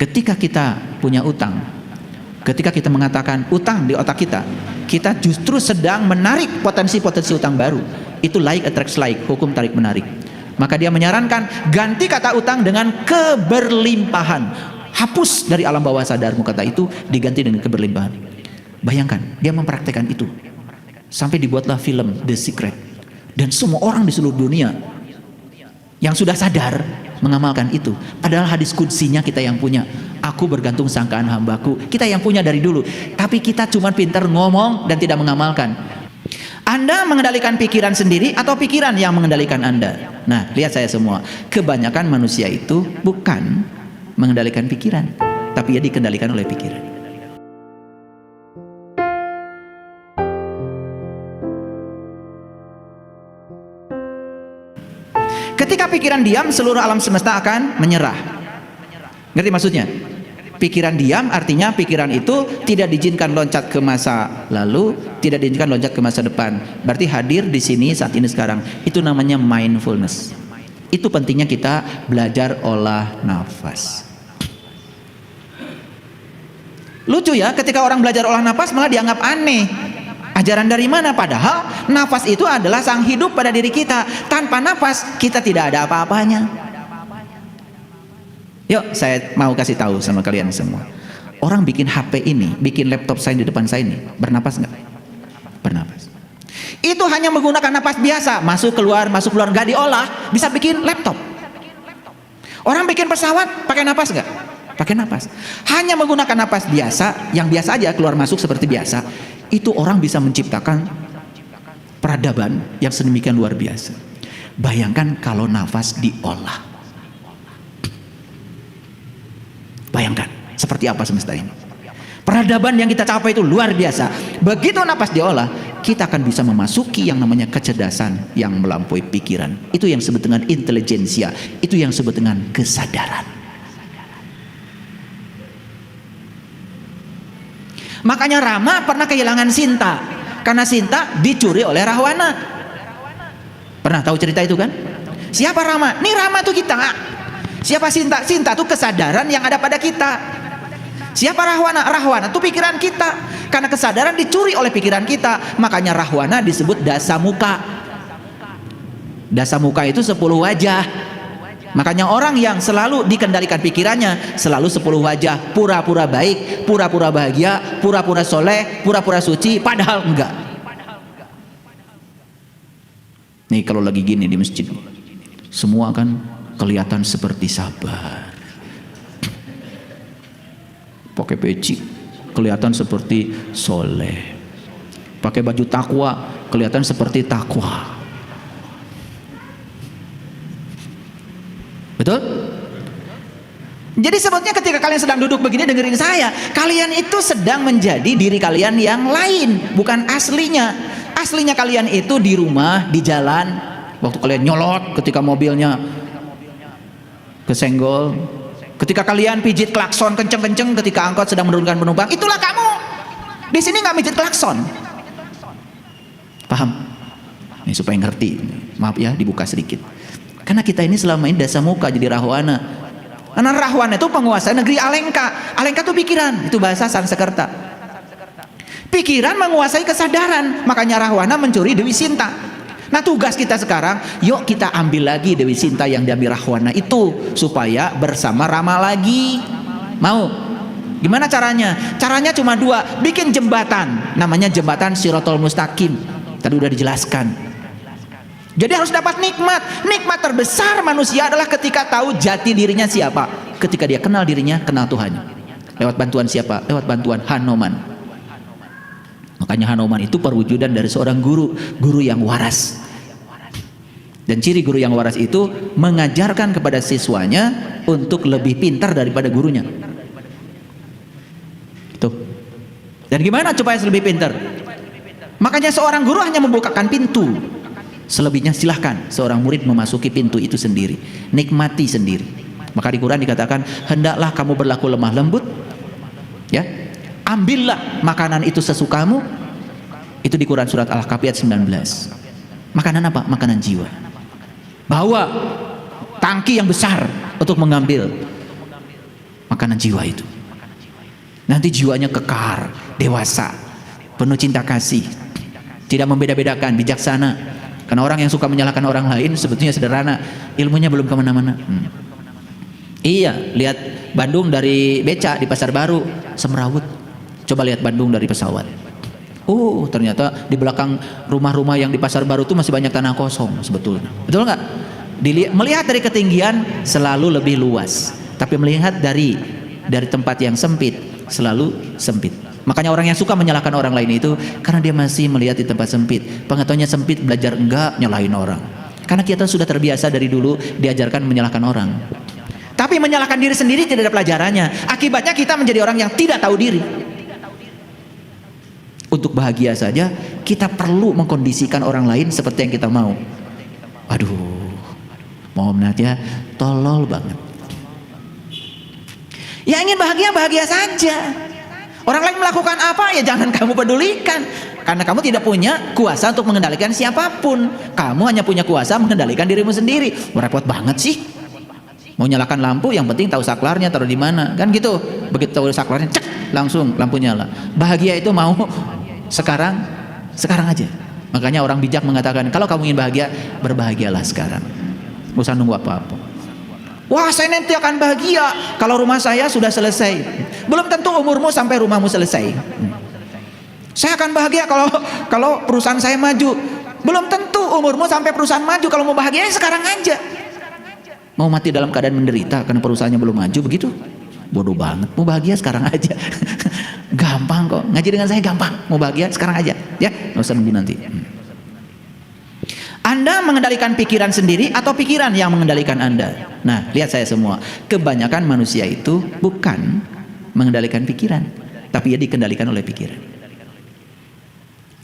Ketika kita punya utang, ketika kita mengatakan utang di otak kita, kita justru sedang menarik potensi-potensi utang baru. Itu like attracts like, hukum tarik menarik. Maka dia menyarankan ganti kata utang dengan keberlimpahan. Hapus dari alam bawah sadarmu kata itu, diganti dengan keberlimpahan. Bayangkan, dia mempraktekkan itu. Sampai dibuatlah film The Secret. Dan semua orang di seluruh dunia yang sudah sadar mengamalkan itu. Padahal hadis qudsinya kita yang punya. Aku bergantung sangkaan hambaku. Kita yang punya dari dulu. Tapi kita cuma pintar ngomong dan tidak mengamalkan. Anda mengendalikan pikiran sendiri atau pikiran yang mengendalikan Anda? Nah, lihat saya semua. Kebanyakan manusia itu bukan mengendalikan pikiran, tapi ia dikendalikan oleh pikiran. Ketika pikiran diam, seluruh alam semesta akan menyerah. Ngerti maksudnya? Pikiran diam artinya pikiran itu tidak diizinkan loncat ke masa lalu, tidak diizinkan loncat ke masa depan. Berarti hadir di sini saat ini sekarang. Itu namanya mindfulness. Itu pentingnya kita belajar olah nafas. Lucu ya, ketika orang belajar olah nafas malah dianggap aneh. Ajaran dari mana? Padahal nafas itu adalah sang hidup pada diri kita. Tanpa nafas kita tidak ada apa-apanya. Yuk, saya mau kasih tahu sama kalian semua. Orang bikin HP ini, bikin laptop saya di depan saya ini, bernapas nggak? Bernapas. Itu hanya menggunakan napas biasa, masuk keluar, nggak diolah, bisa bikin laptop. Orang bikin pesawat pakai napas nggak? Pakai napas. Hanya menggunakan napas biasa, yang biasa aja keluar masuk seperti biasa. Itu orang bisa menciptakan peradaban yang sedemikian luar biasa. Bayangkan kalau nafas diolah. Bayangkan seperti apa semesta ini. Peradaban yang kita capai itu luar biasa. Begitu nafas diolah, kita akan bisa memasuki yang namanya kecerdasan yang melampaui pikiran. Itu yang disebut dengan intelijensia. Itu yang disebut dengan kesadaran. Makanya Rama pernah kehilangan Sinta karena Sinta dicuri oleh Rahwana. Pernah tahu cerita itu kan? Siapa Rama? Nih Rama tuh kita. Siapa Sinta? Sinta tuh kesadaran yang ada pada kita. Siapa Rahwana? Rahwana tuh pikiran kita. Karena kesadaran dicuri oleh pikiran kita, makanya Rahwana disebut Dasamuka. Dasamuka itu 10 wajah. Makanya orang yang selalu dikendalikan pikirannya selalu 10 wajah, pura-pura baik, pura-pura bahagia, pura-pura soleh, pura-pura suci, padahal enggak. Nih kalau lagi gini di masjid, semua kan kelihatan seperti sabar. Pakai peci, kelihatan seperti soleh. Pakai baju takwa, kelihatan seperti takwa. Betul? Jadi sebetulnya ketika kalian sedang duduk begini dengerin saya, kalian itu sedang menjadi diri kalian yang lain, bukan aslinya. Aslinya kalian itu di rumah, di jalan, waktu kalian nyolot ketika mobilnya kesenggol, ketika kalian pijit klakson kenceng-kenceng ketika angkot sedang menurunkan penumpang, itulah kamu. Di sini nggak pijit klakson. Paham? Ini supaya ngerti. Maaf ya, dibuka sedikit. Karena kita ini selama ini Dasamuka jadi Rahwana. Karena Rahwana itu penguasa negeri Alengka. Alengka itu pikiran, itu bahasa Sanskerta. Pikiran menguasai kesadaran, makanya Rahwana mencuri Dewi Sinta. Nah tugas kita sekarang, yuk kita ambil lagi Dewi Sinta yang diambil Rahwana itu, supaya bersama Rama lagi. Mau? Gimana caranya? Caranya cuma 2, bikin jembatan, namanya jembatan Shirathul Mustaqim. Tadi udah dijelaskan. Jadi harus dapat nikmat. Nikmat terbesar manusia adalah ketika tahu jati dirinya siapa. Ketika dia kenal dirinya, kenal Tuhannya. Lewat bantuan siapa? Lewat bantuan Hanuman. Makanya Hanuman itu perwujudan dari seorang guru, guru yang waras. Dan ciri guru yang waras itu mengajarkan kepada siswanya untuk lebih pintar daripada gurunya. Tuh. Dan gimana supaya lebih pintar? Makanya seorang guru hanya membukakan pintu. Selebihnya silahkan seorang murid memasuki pintu itu sendiri, nikmati sendiri. Maka di Quran dikatakan, hendaklah kamu berlaku lemah lembut, ya, ambillah makanan itu sesukamu. Itu di Quran surat Al-Kahfi ayat 19. Makanan apa? Makanan jiwa. Bawa tangki yang besar untuk mengambil makanan jiwa itu. Nanti jiwanya kekar, dewasa, penuh cinta kasih, tidak membeda-bedakan, bijaksana. Karena orang yang suka menyalahkan orang lain sebetulnya sederhana, ilmunya belum kemana-mana. Iya, lihat Bandung dari beca di Pasar Baru, semrawut. Coba lihat Bandung dari pesawat. Ternyata di belakang rumah-rumah yang di Pasar Baru itu masih banyak tanah kosong sebetulnya. Betul nggak? Melihat dari ketinggian selalu lebih luas, tapi melihat dari tempat yang sempit selalu sempit. Makanya orang yang suka menyalahkan orang lain itu karena dia masih melihat di tempat sempit. Pengetahuannya sempit, belajar enggak nyalahin orang. Karena kita sudah terbiasa dari dulu diajarkan menyalahkan orang. Tapi menyalahkan diri sendiri tidak ada pelajarannya. Akibatnya kita menjadi orang yang tidak tahu diri. Untuk bahagia saja kita perlu mengkondisikan orang lain seperti yang kita mau. Aduh, mohon maaf ya, tolol banget. Ya ingin bahagia, bahagia saja. Orang lain melakukan apa ya jangan kamu pedulikan. Karena kamu tidak punya kuasa untuk mengendalikan siapapun. Kamu hanya punya kuasa mengendalikan dirimu sendiri. Repot banget sih. Mau nyalakan lampu yang penting tahu saklarnya taruh di mana, kan gitu. Begitu tahu saklarnya cek langsung lampu nyala. Bahagia itu mau sekarang aja. Makanya orang bijak mengatakan kalau kamu ingin bahagia, berbahagialah sekarang. Gak usah nunggu apa-apa. Wah, saya nanti akan bahagia kalau rumah saya sudah selesai. Belum tentu umurmu sampai rumahmu selesai. Saya akan bahagia kalau perusahaan saya maju. Belum tentu umurmu sampai perusahaan maju. Kalau mau bahagia sekarang aja. Mau mati dalam keadaan menderita karena perusahaannya belum maju begitu? Bodoh banget. Mau bahagia sekarang aja. Gampang kok. Ngaji dengan saya gampang. Mau bahagia sekarang aja, ya. Nggak usah nunggu nanti. Anda mengendalikan pikiran sendiri atau pikiran yang mengendalikan Anda? Nah, lihat saya semua. Kebanyakan manusia itu bukan mengendalikan pikiran, tapi ia dikendalikan oleh pikiran.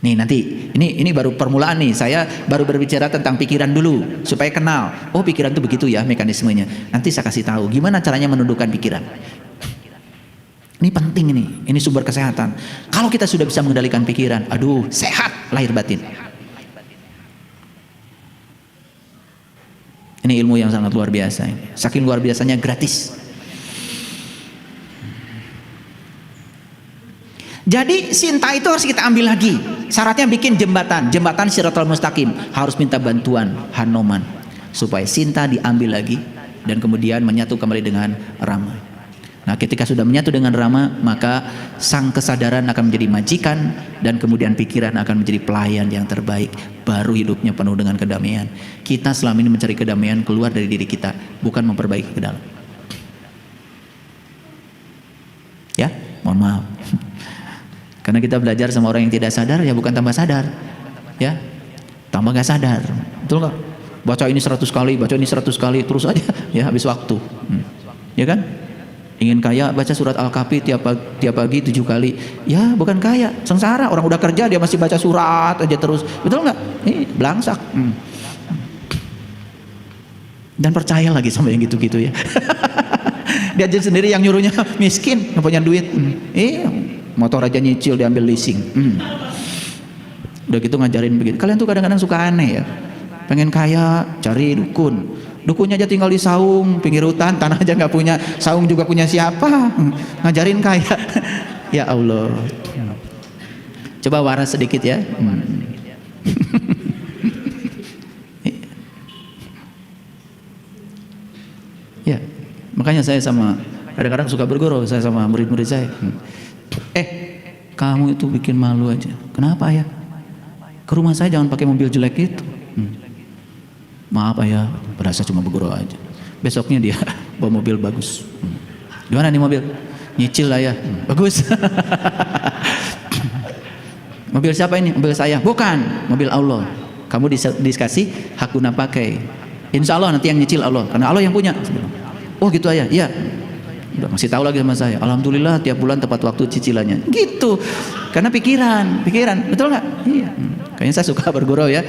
Nih nanti, ini baru permulaan nih. Saya baru berbicara tentang pikiran dulu supaya kenal. Oh, pikiran itu begitu ya mekanismenya. Nanti saya kasih tahu gimana caranya menundukkan pikiran. Ini penting ini sumber kesehatan. Kalau kita sudah bisa mengendalikan pikiran, aduh, sehat lahir batin. Ini ilmu yang sangat luar biasa. Saking luar biasanya gratis. Jadi cinta itu harus kita ambil lagi. Syaratnya bikin jembatan Shiratal Mustaqim. Harus minta bantuan Hanoman supaya cinta diambil lagi dan kemudian menyatu kembali dengan Rama. Nah, ketika sudah menyatu dengan Rama, maka sang kesadaran akan menjadi majikan dan kemudian pikiran akan menjadi pelayan yang terbaik. Baru hidupnya penuh dengan kedamaian. Kita selama ini mencari kedamaian keluar dari diri kita, bukan memperbaiki ke dalam. Ya, mohon maaf. Karena kita belajar sama orang yang tidak sadar, ya bukan tambah sadar. Ya, tambah gak sadar. Betul gak? Baca ini 100 kali, baca ini 100 kali, terus aja. Ya, habis waktu. Ya kan? Ingin kaya, baca surat Al-Kahfi tiap pagi 7 kali. Ya bukan kaya, sengsara. Orang udah kerja dia masih baca surat aja terus. Betul nggak? Belangsak. Dan percaya lagi sama yang gitu-gitu ya. Dia aja sendiri yang nyuruhnya miskin, nggak punya duit. Motor aja nyicil diambil leasing. Udah gitu ngajarin begitu. Kalian tuh kadang-kadang suka aneh ya. Pengen kaya, cari dukun. Dukunnya aja tinggal di saung, pinggir hutan, tanah aja nggak punya, saung juga punya siapa? Ngajarin kaya. Ya Allah. Coba waras sedikit ya. Ya, makanya saya sama kadang-kadang suka bergurau saya sama murid-murid saya. Kamu itu bikin malu aja. Kenapa ya? Ke rumah saya jangan pakai mobil jelek itu. Maaf ayah, berasa cuma bergurau aja. Besoknya dia bawa mobil bagus. Gimana nih mobil? Nyicil lah ya. Bagus. Mobil siapa ini? Mobil saya. Bukan, mobil Allah. Kamu dikasih hak guna pakai. Insya Allah nanti yang nyicil Allah, karena Allah yang punya. Oh gitu ayah. Iya. Udah masih tahu lagi sama saya. Alhamdulillah tiap bulan tepat waktu cicilannya. Gitu. Karena pikiran, betul nggak? Iya. Kayaknya saya suka bergurau ya.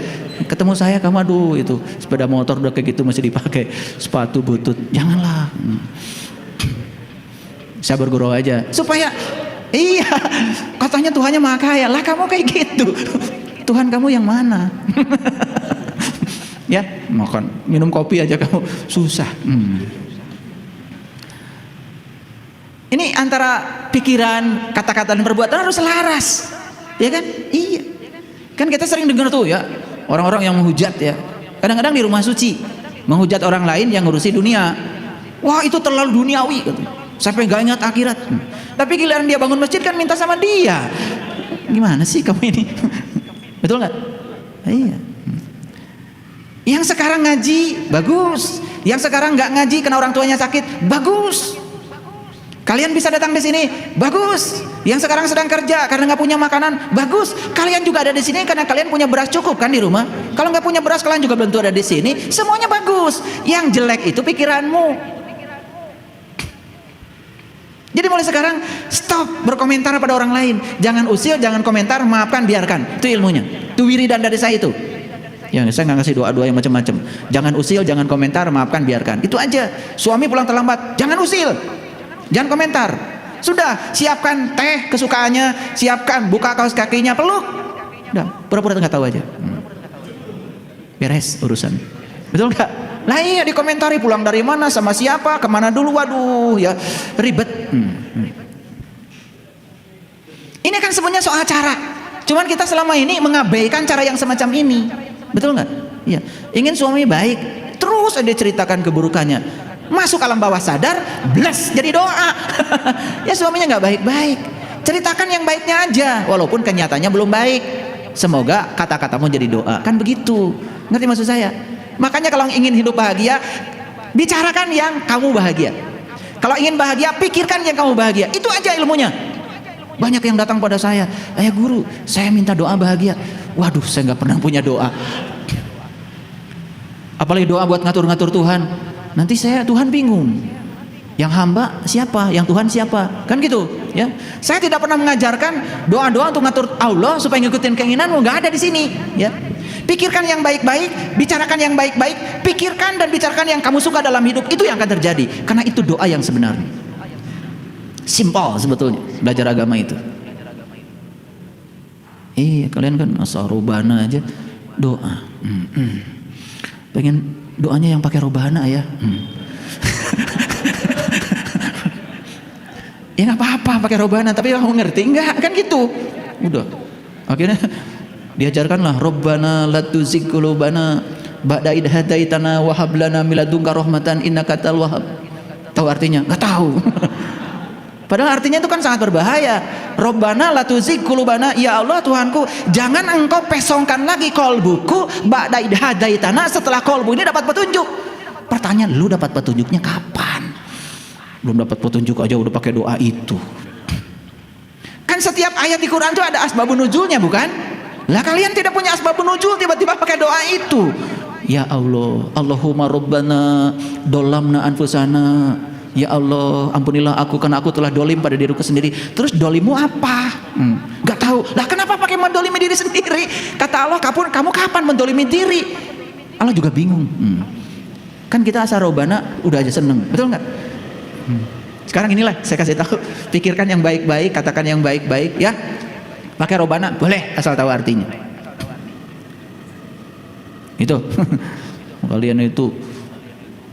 Ketemu saya, kamu aduh itu sepeda motor udah kayak gitu masih dipakai, sepatu butut, janganlah. Saya bergurau aja supaya iya katanya Tuhannya maha kaya lah, kamu kayak gitu. Tuhan kamu yang mana? Ya makan minum kopi aja kamu susah. Ini antara pikiran, kata-kata dan perbuatan harus selaras, ya kan? Iya. Kan kita sering dengar tuh ya, orang-orang yang menghujat ya. Kadang-kadang di rumah suci menghujat orang lain yang ngurusi dunia. Wah, itu terlalu duniawi gitu. Sampai gak ingat akhirat. Tapi giliran dia bangun masjid kan minta sama dia. Gimana sih kamu ini? Betul nggak? Iya. Yang sekarang ngaji bagus, yang sekarang nggak ngaji karena orang tuanya sakit bagus. Kalian bisa datang di sini, bagus. Yang sekarang sedang kerja karena nggak punya makanan, bagus. Kalian juga ada di sini karena kalian punya beras cukup kan di rumah. Kalau nggak punya beras, kalian juga belum tentu ada di sini. Semuanya bagus. Yang jelek itu pikiranmu. Jadi mulai sekarang stop berkomentar pada orang lain. Jangan usil, jangan komentar, maafkan, biarkan. Itu ilmunya. Itu wiridan dari saya itu. Ya, saya nggak ngasih doa-doa yang macam-macam. Jangan usil, jangan komentar, maafkan, biarkan. Itu aja. Suami pulang terlambat, jangan usil. Jangan komentar. Sudah, siapkan teh kesukaannya, siapkan buka kaos kakinya, peluk. Udah, pura-pura nggak tahu aja. Beres urusan. Betul nggak? Lah iya, dikomentari pulang dari mana, sama siapa, kemana dulu, waduh ya ribet. Ini kan sebenarnya soal cara. Cuman kita selama ini mengabaikan cara yang semacam ini. Betul nggak? Iya. Ingin suami baik, terus ada ceritakan keburukannya. Masuk alam bawah sadar, bless jadi doa. Ya suaminya nggak baik-baik. Ceritakan yang baiknya aja, walaupun kenyataannya belum baik. Semoga kata-katamu jadi doa. Kan begitu. Ngerti maksud saya? Makanya kalau ingin hidup bahagia, bicarakan yang kamu bahagia. Kalau ingin bahagia, pikirkan yang kamu bahagia. Itu aja ilmunya. Banyak yang datang pada saya, ayah guru, saya minta doa bahagia. Waduh, saya nggak pernah punya doa. Apalagi doa buat ngatur-ngatur Tuhan. Nanti Tuhan bingung. Yang hamba siapa? Yang Tuhan siapa? Kan gitu, ya. Saya tidak pernah mengajarkan doa-doa untuk ngatur Allah supaya ngikutin keinginanmu, nggak ada di sini, ya. Pikirkan yang baik-baik, bicarakan yang baik-baik, pikirkan dan bicarakan yang kamu suka dalam hidup, itu yang akan terjadi. Karena itu doa yang sebenarnya. Simpel sebetulnya belajar agama itu. Iya, kalian kan asal robana aja doa. Pengen doanya yang pakai robana ya. Ya nggak apa-apa pakai robana, tapi kamu ngerti nggak? Kan gitu. Udah. Akhirnya diajarkanlah Rabbana la tuzigh qulubana ba'da idh hadaitana wa hab lana min ladunka rahmatan innaka antal wahhab. Tahu artinya? Nggak tahu. Padahal artinya itu kan sangat berbahaya. Rabbana la tuzigh qulubana, ya Allah Tuhanku, jangan engkau pesongkan lagi kolbuku ba'da idh hadaitana, setelah kolbu ini dapat petunjuk. Pertanyaan, lu dapat petunjuknya kapan? Belum dapat petunjuk aja udah pakai doa itu. Kan setiap ayat di Quran itu ada asbabun nuzulnya, bukan? Lah kalian tidak punya asbabun nuzul, tiba-tiba pakai doa itu. Ya Allah, Allahumma rabbana dolamna anfusana. Ya Allah, ampunilah aku karena aku telah dolim pada diriku sendiri. Terus dolimmu apa? Gak tahu. Lah kenapa pakai mendolimi diri sendiri? Kata Allah, kamu kapan mendolimi diri? Allah juga bingung. Kan kita asal robana udah aja seneng, betul nggak? Sekarang inilah saya kasih tahu, pikirkan yang baik-baik, katakan yang baik-baik, ya. Pakai robana boleh asal tahu artinya. Itu. Kalian itu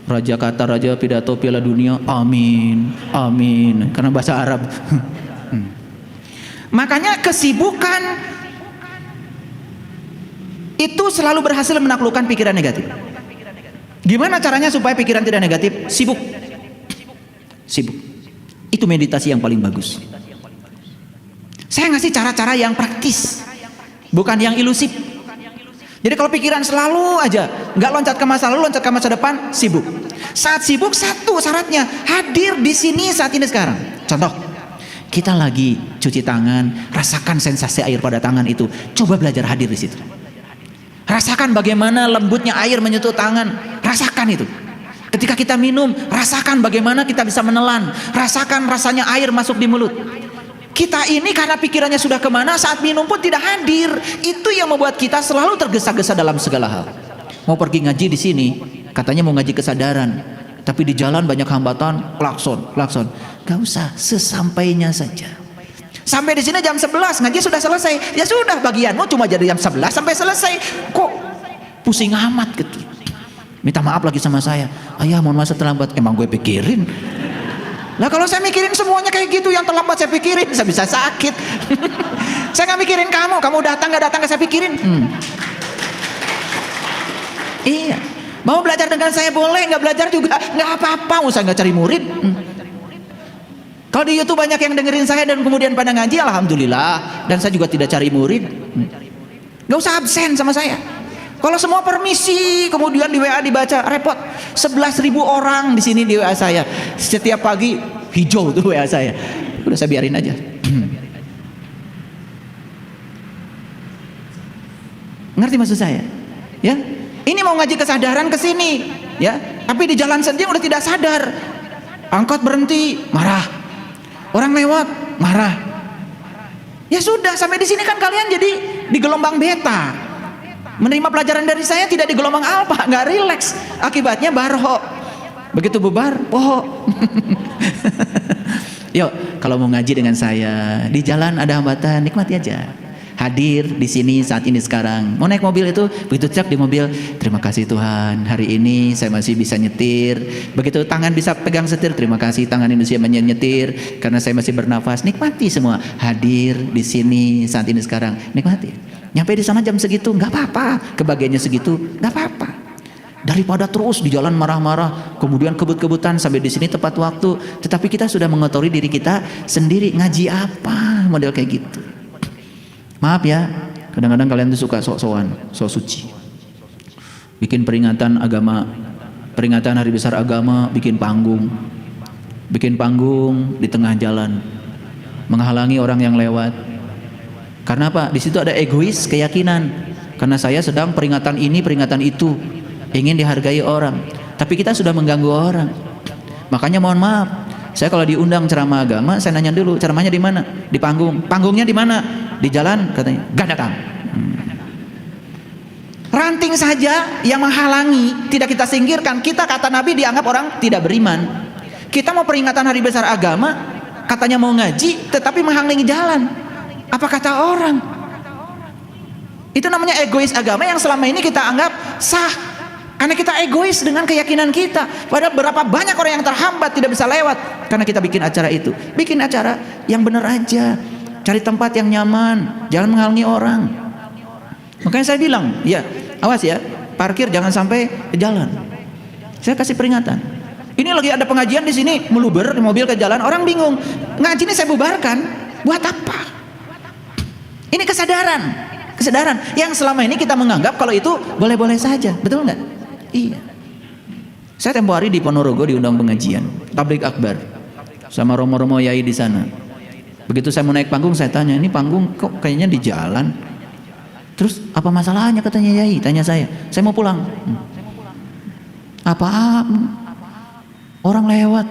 Raja Qatar, Raja pidato Piala Dunia, amin, amin, karena bahasa Arab. Makanya kesibukan itu selalu berhasil menaklukkan pikiran negatif. Gimana caranya supaya pikiran tidak negatif? Sibuk. Itu meditasi yang paling bagus. Saya ngasih cara-cara yang praktis, bukan yang ilusif. Jadi kalau pikiran selalu aja nggak loncat ke masa lalu, loncat ke masa depan, sibuk. Saat sibuk, satu syaratnya hadir di sini saat ini sekarang. Contoh, kita lagi cuci tangan, rasakan sensasi air pada tangan itu. Coba belajar hadir di situ. Rasakan bagaimana lembutnya air menyentuh tangan. Rasakan itu. Ketika kita minum, rasakan bagaimana kita bisa menelan. Rasakan rasanya air masuk di mulut. Kita ini karena pikirannya sudah kemana, saat minum pun tidak hadir. Itu yang membuat kita selalu tergesa-gesa dalam segala hal. Mau pergi ngaji di sini, katanya mau ngaji kesadaran, tapi di jalan banyak hambatan, klakson. Gak usah, sesampainya saja. Sampai di sini jam 11, ngaji sudah selesai. Ya sudah, bagianmu cuma jadi jam 11 sampai selesai. Kok pusing amat gitu. Minta maaf lagi sama saya. Ayah mohon maaf terlambat. Emang gue pikirin. Lah kalau saya mikirin semuanya kayak gitu, yang terlambat saya pikirin, saya bisa sakit. Saya nggak mikirin kamu datang nggak saya pikirin. Iya, mau belajar dengan saya boleh, nggak belajar juga nggak apa-apa. Saya nggak cari murid. Kalau di YouTube banyak yang dengerin saya dan kemudian pada ngaji, alhamdulillah. Dan saya juga tidak cari murid. Nggak usah absen sama saya. Kalau semua permisi, kemudian di WA dibaca, repot. 11.000 orang di sini di WA saya. Setiap pagi hijau tuh WA saya. Udah saya biarin aja. Ngerti maksud saya? Ya, ini mau ngaji kesadaran ke sini, ya. Tapi di jalan sendiri udah tidak sadar. Angkot berhenti, marah. Orang lewat, marah. Ya sudah, sampai di sini kan kalian jadi di gelombang beta. Menerima pelajaran dari saya tidak di gelombang alfa, nggak rileks. Akibatnya barho. Begitu bubar, poho. Yuk, kalau mau ngaji dengan saya, di jalan ada hambatan, nikmati aja. Hadir di sini saat ini sekarang. Mau naik mobil itu, begitu cek di mobil, terima kasih Tuhan, hari ini saya masih bisa nyetir. Begitu tangan bisa pegang setir, terima kasih tangan ini bisa menyetir karena saya masih bernafas. Nikmati semua. Hadir di sini saat ini sekarang, nikmati. Nyampe di sana jam segitu, nggak apa-apa. Kebagiannya segitu, nggak apa-apa. Daripada terus di jalan marah-marah, kemudian kebut-kebutan sampai di sini tepat waktu, tetapi kita sudah mengotori diri kita sendiri. Ngaji apa model kayak gitu? Maaf ya, kadang-kadang kalian tuh suka sok-sokan, sok suci. Bikin peringatan agama, peringatan hari besar agama, bikin panggung di tengah jalan, menghalangi orang yang lewat. Karena apa? Di situ ada egois keyakinan. Karena saya sedang peringatan ini, peringatan itu, ingin dihargai orang. Tapi kita sudah mengganggu orang. Makanya mohon maaf, saya kalau diundang ceramah agama, saya nanya dulu ceramahnya di mana? Di panggung. Panggungnya di mana? Di jalan, katanya. Gak datang. Ranting saja yang menghalangi tidak kita singkirkan. Kita, kata Nabi, dianggap orang tidak beriman. Kita mau peringatan hari besar agama, katanya mau ngaji, tetapi menghalangi jalan. Apa kata orang? Itu namanya egois agama yang selama ini kita anggap sah. Karena kita egois dengan keyakinan kita. Padahal berapa banyak orang yang terhambat tidak bisa lewat karena kita bikin acara itu. Bikin acara yang benar aja. Cari tempat yang nyaman, jangan menghalangi orang. Makanya saya bilang, ya awas ya, parkir jangan sampai ke jalan. Saya kasih peringatan. Ini lagi ada pengajian di sini, meluber di mobil ke jalan, orang bingung. Ngaji ini saya bubarkan, buat apa? Ini kesadaran yang selama ini kita menganggap kalau itu boleh-boleh saja, betul nggak? Iya. Saya tempo hari di Ponorogo diundang pengajian, tablik akbar, sama romo-romo yai di sana. Begitu saya mau naik panggung, saya tanya, ini panggung kok kayaknya di jalan. Terus apa masalahnya, katanya yai, tanya saya mau pulang. Apa? Orang lewat,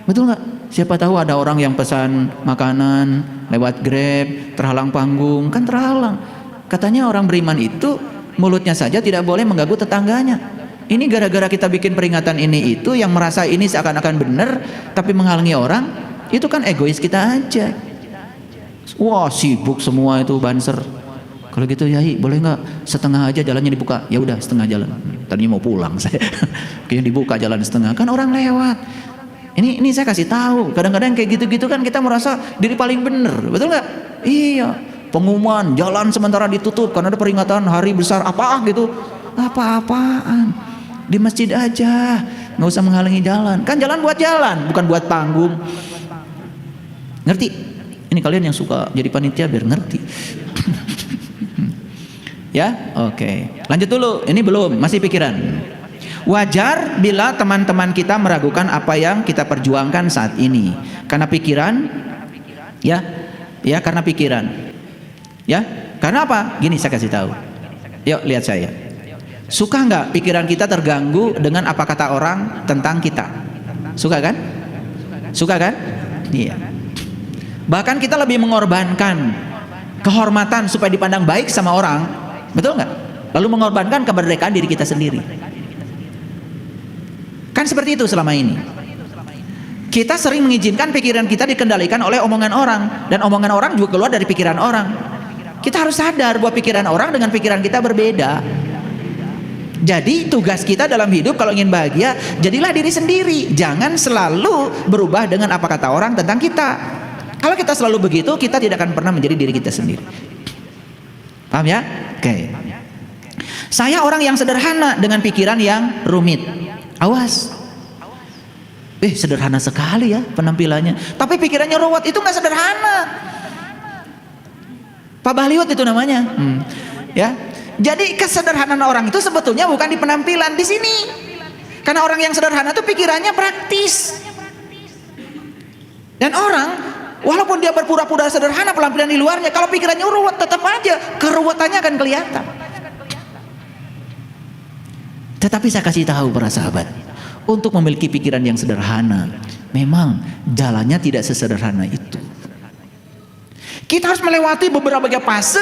betul nggak? Siapa tahu ada orang yang pesan makanan lewat Grab, terhalang panggung, kan terhalang. Katanya orang beriman itu mulutnya saja tidak boleh mengganggu tetangganya. Ini gara-gara kita bikin peringatan ini itu, yang merasa ini seakan-akan benar tapi menghalangi orang, itu kan egois kita aja. Wah, sibuk semua itu banser. Kalau gitu yai, boleh nggak setengah aja jalannya dibuka? Ya udah, setengah jalan. Tadinya mau pulang saya. Kayaknya dibuka jalan setengah, kan orang lewat. Ini saya kasih tahu. Kadang-kadang kayak gitu-gitu kan kita merasa diri paling bener, betul nggak? Iya. Pengumuman jalan sementara ditutup karena ada peringatan hari besar apa gitu. Apa-apaan? Di masjid aja, nggak usah menghalangi jalan. Kan jalan buat jalan, bukan buat panggung. Ngerti? Ini kalian yang suka jadi panitia biar ngerti. Ya, oke. Lanjut dulu. Ini belum, masih pikiran. Wajar bila teman-teman kita meragukan apa yang kita perjuangkan saat ini, karena pikiran, ya, karena pikiran, ya, karena apa? Gini saya kasih tahu. Yuk lihat saya. Suka nggak pikiran kita terganggu dengan apa kata orang tentang kita? Suka kan? Suka kan? Iya. Bahkan kita lebih mengorbankan kehormatan supaya dipandang baik sama orang, betul nggak? Lalu mengorbankan kemerdekaan diri kita sendiri. Kan seperti itu selama ini. Kita sering mengizinkan pikiran kita dikendalikan oleh omongan orang, dan omongan orang juga keluar dari pikiran orang. Kita harus sadar bahwa pikiran orang dengan pikiran kita berbeda. Jadi tugas kita dalam hidup kalau ingin bahagia, jadilah diri sendiri. Jangan selalu berubah dengan apa kata orang tentang kita. Kalau kita selalu begitu, kita tidak akan pernah menjadi diri kita sendiri. Paham ya? Oke. Saya orang yang sederhana dengan pikiran yang rumit. Awas. Sederhana sekali ya penampilannya, tapi pikirannya ruwet. Itu nggak sederhana. Pak Bahliut itu namanya. Ya. Jadi kesederhanaan orang itu sebetulnya bukan di penampilan, di sini. Karena orang yang sederhana itu pikirannya praktis. Dan orang walaupun dia berpura-pura sederhana penampilan di luarnya, kalau pikirannya ruwet tetap aja keruwetannya akan kelihatan. Tetapi saya kasih tahu para sahabat, untuk memiliki pikiran yang sederhana, memang jalannya tidak sesederhana itu. Kita harus melewati beberapa fase,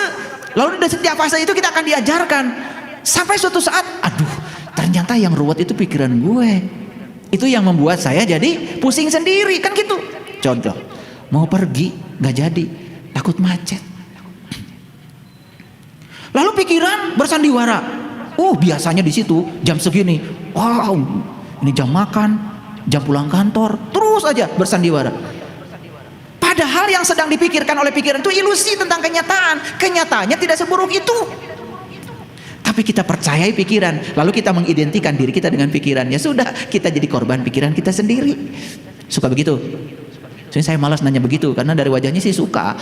lalu dari setiap fase itu kita akan diajarkan sampai suatu saat, aduh, ternyata yang ruwet itu pikiran gue. Itu yang membuat saya jadi pusing sendiri, kan gitu. Contoh, mau pergi nggak jadi, takut macet. Lalu pikiran bersandiwara. Biasanya di situ jam segini, wow, ini jam makan, jam pulang kantor, terus aja bersandiwara. Padahal yang sedang dipikirkan oleh pikiran itu ilusi tentang kenyataan. Kenyataannya tidak seburuk itu. Tapi kita percayai pikiran, lalu kita mengidentikan diri kita dengan pikiran. Ya sudah, kita jadi korban pikiran kita sendiri. Suka begitu? Saya malas nanya begitu, karena dari wajahnya sih suka.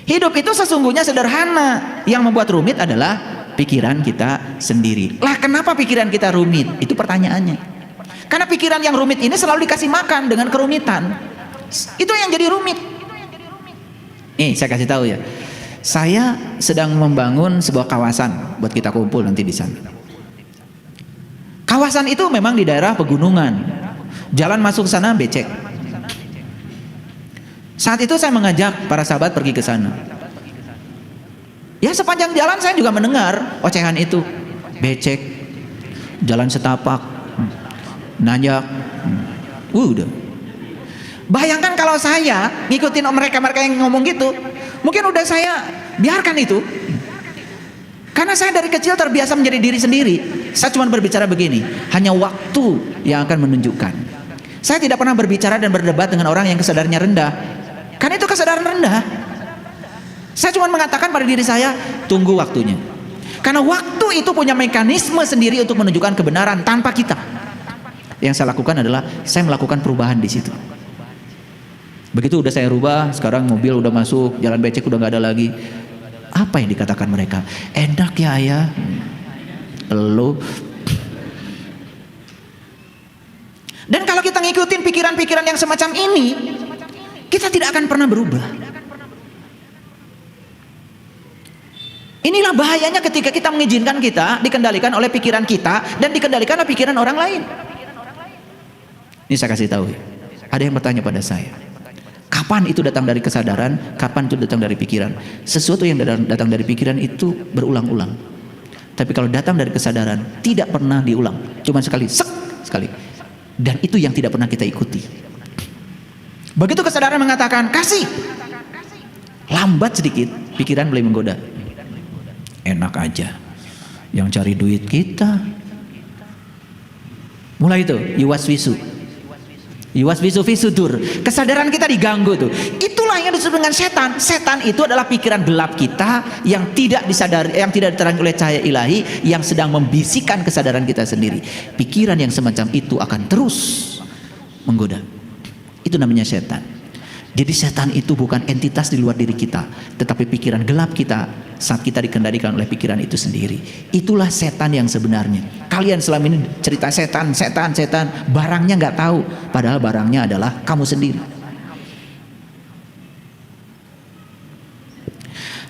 Hidup itu sesungguhnya sederhana. Yang membuat rumit adalah pikiran kita sendiri. Lah kenapa pikiran kita rumit? Itu pertanyaannya. Karena pikiran yang rumit ini selalu dikasih makan dengan kerumitan. Itu yang jadi rumit. Nih saya kasih tahu ya. Saya sedang membangun sebuah kawasan buat kita kumpul nanti di sana. Kawasan itu memang di daerah pegunungan. Jalan masuk sana becek. Saat itu saya mengajak para sahabat pergi ke sana. Ya sepanjang jalan saya juga mendengar ocehan itu. Becek, jalan setapak, nanjak. Udah. Bayangkan kalau saya ngikutin mereka-mereka yang ngomong gitu, mungkin udah saya biarkan itu. Karena saya dari kecil terbiasa menjadi diri sendiri. Saya cuma berbicara begini, hanya waktu yang akan menunjukkan. Saya tidak pernah berbicara dan berdebat dengan orang yang kesadarannya rendah. Karena itu kesadaran rendah. Saya cuma mengatakan pada diri saya, tunggu waktunya. Karena waktu itu punya mekanisme sendiri untuk menunjukkan kebenaran tanpa kita. Yang saya lakukan adalah saya melakukan perubahan di situ. Begitu udah saya rubah, sekarang mobil udah masuk, jalan becek udah nggak ada lagi. Apa yang dikatakan mereka? Enak ya ayah. Lo. Dan kalau kita ngikutin pikiran-pikiran yang semacam ini, kita tidak akan pernah berubah. Inilah bahayanya ketika kita mengizinkan kita dikendalikan oleh pikiran kita dan dikendalikan oleh pikiran orang lain. Ini saya kasih tahu. Ada yang bertanya pada saya, kapan itu datang dari kesadaran, kapan itu datang dari pikiran? Sesuatu yang datang dari pikiran itu berulang-ulang. Tapi kalau datang dari kesadaran, tidak pernah diulang. Cuma sekali, sekali. Dan itu yang tidak pernah kita ikuti. Begitu kesadaran mengatakan kasih, lambat sedikit pikiran mulai menggoda. Enak aja yang cari duit kita. Mulai itu yuwaswisu fisudur. Kesadaran kita diganggu tuh. Itulah yang disebut dengan setan. Setan itu adalah pikiran gelap kita yang tidak disadari, yang tidak diterangi oleh cahaya ilahi, yang sedang membisikkan kesadaran kita sendiri. Pikiran yang semacam itu akan terus menggoda. Itu namanya setan. Jadi setan itu bukan entitas di luar diri kita, tetapi pikiran gelap kita saat kita dikendalikan oleh pikiran itu sendiri. Itulah setan yang sebenarnya. Kalian selama ini cerita setan, barangnya nggak tahu, padahal barangnya adalah kamu sendiri.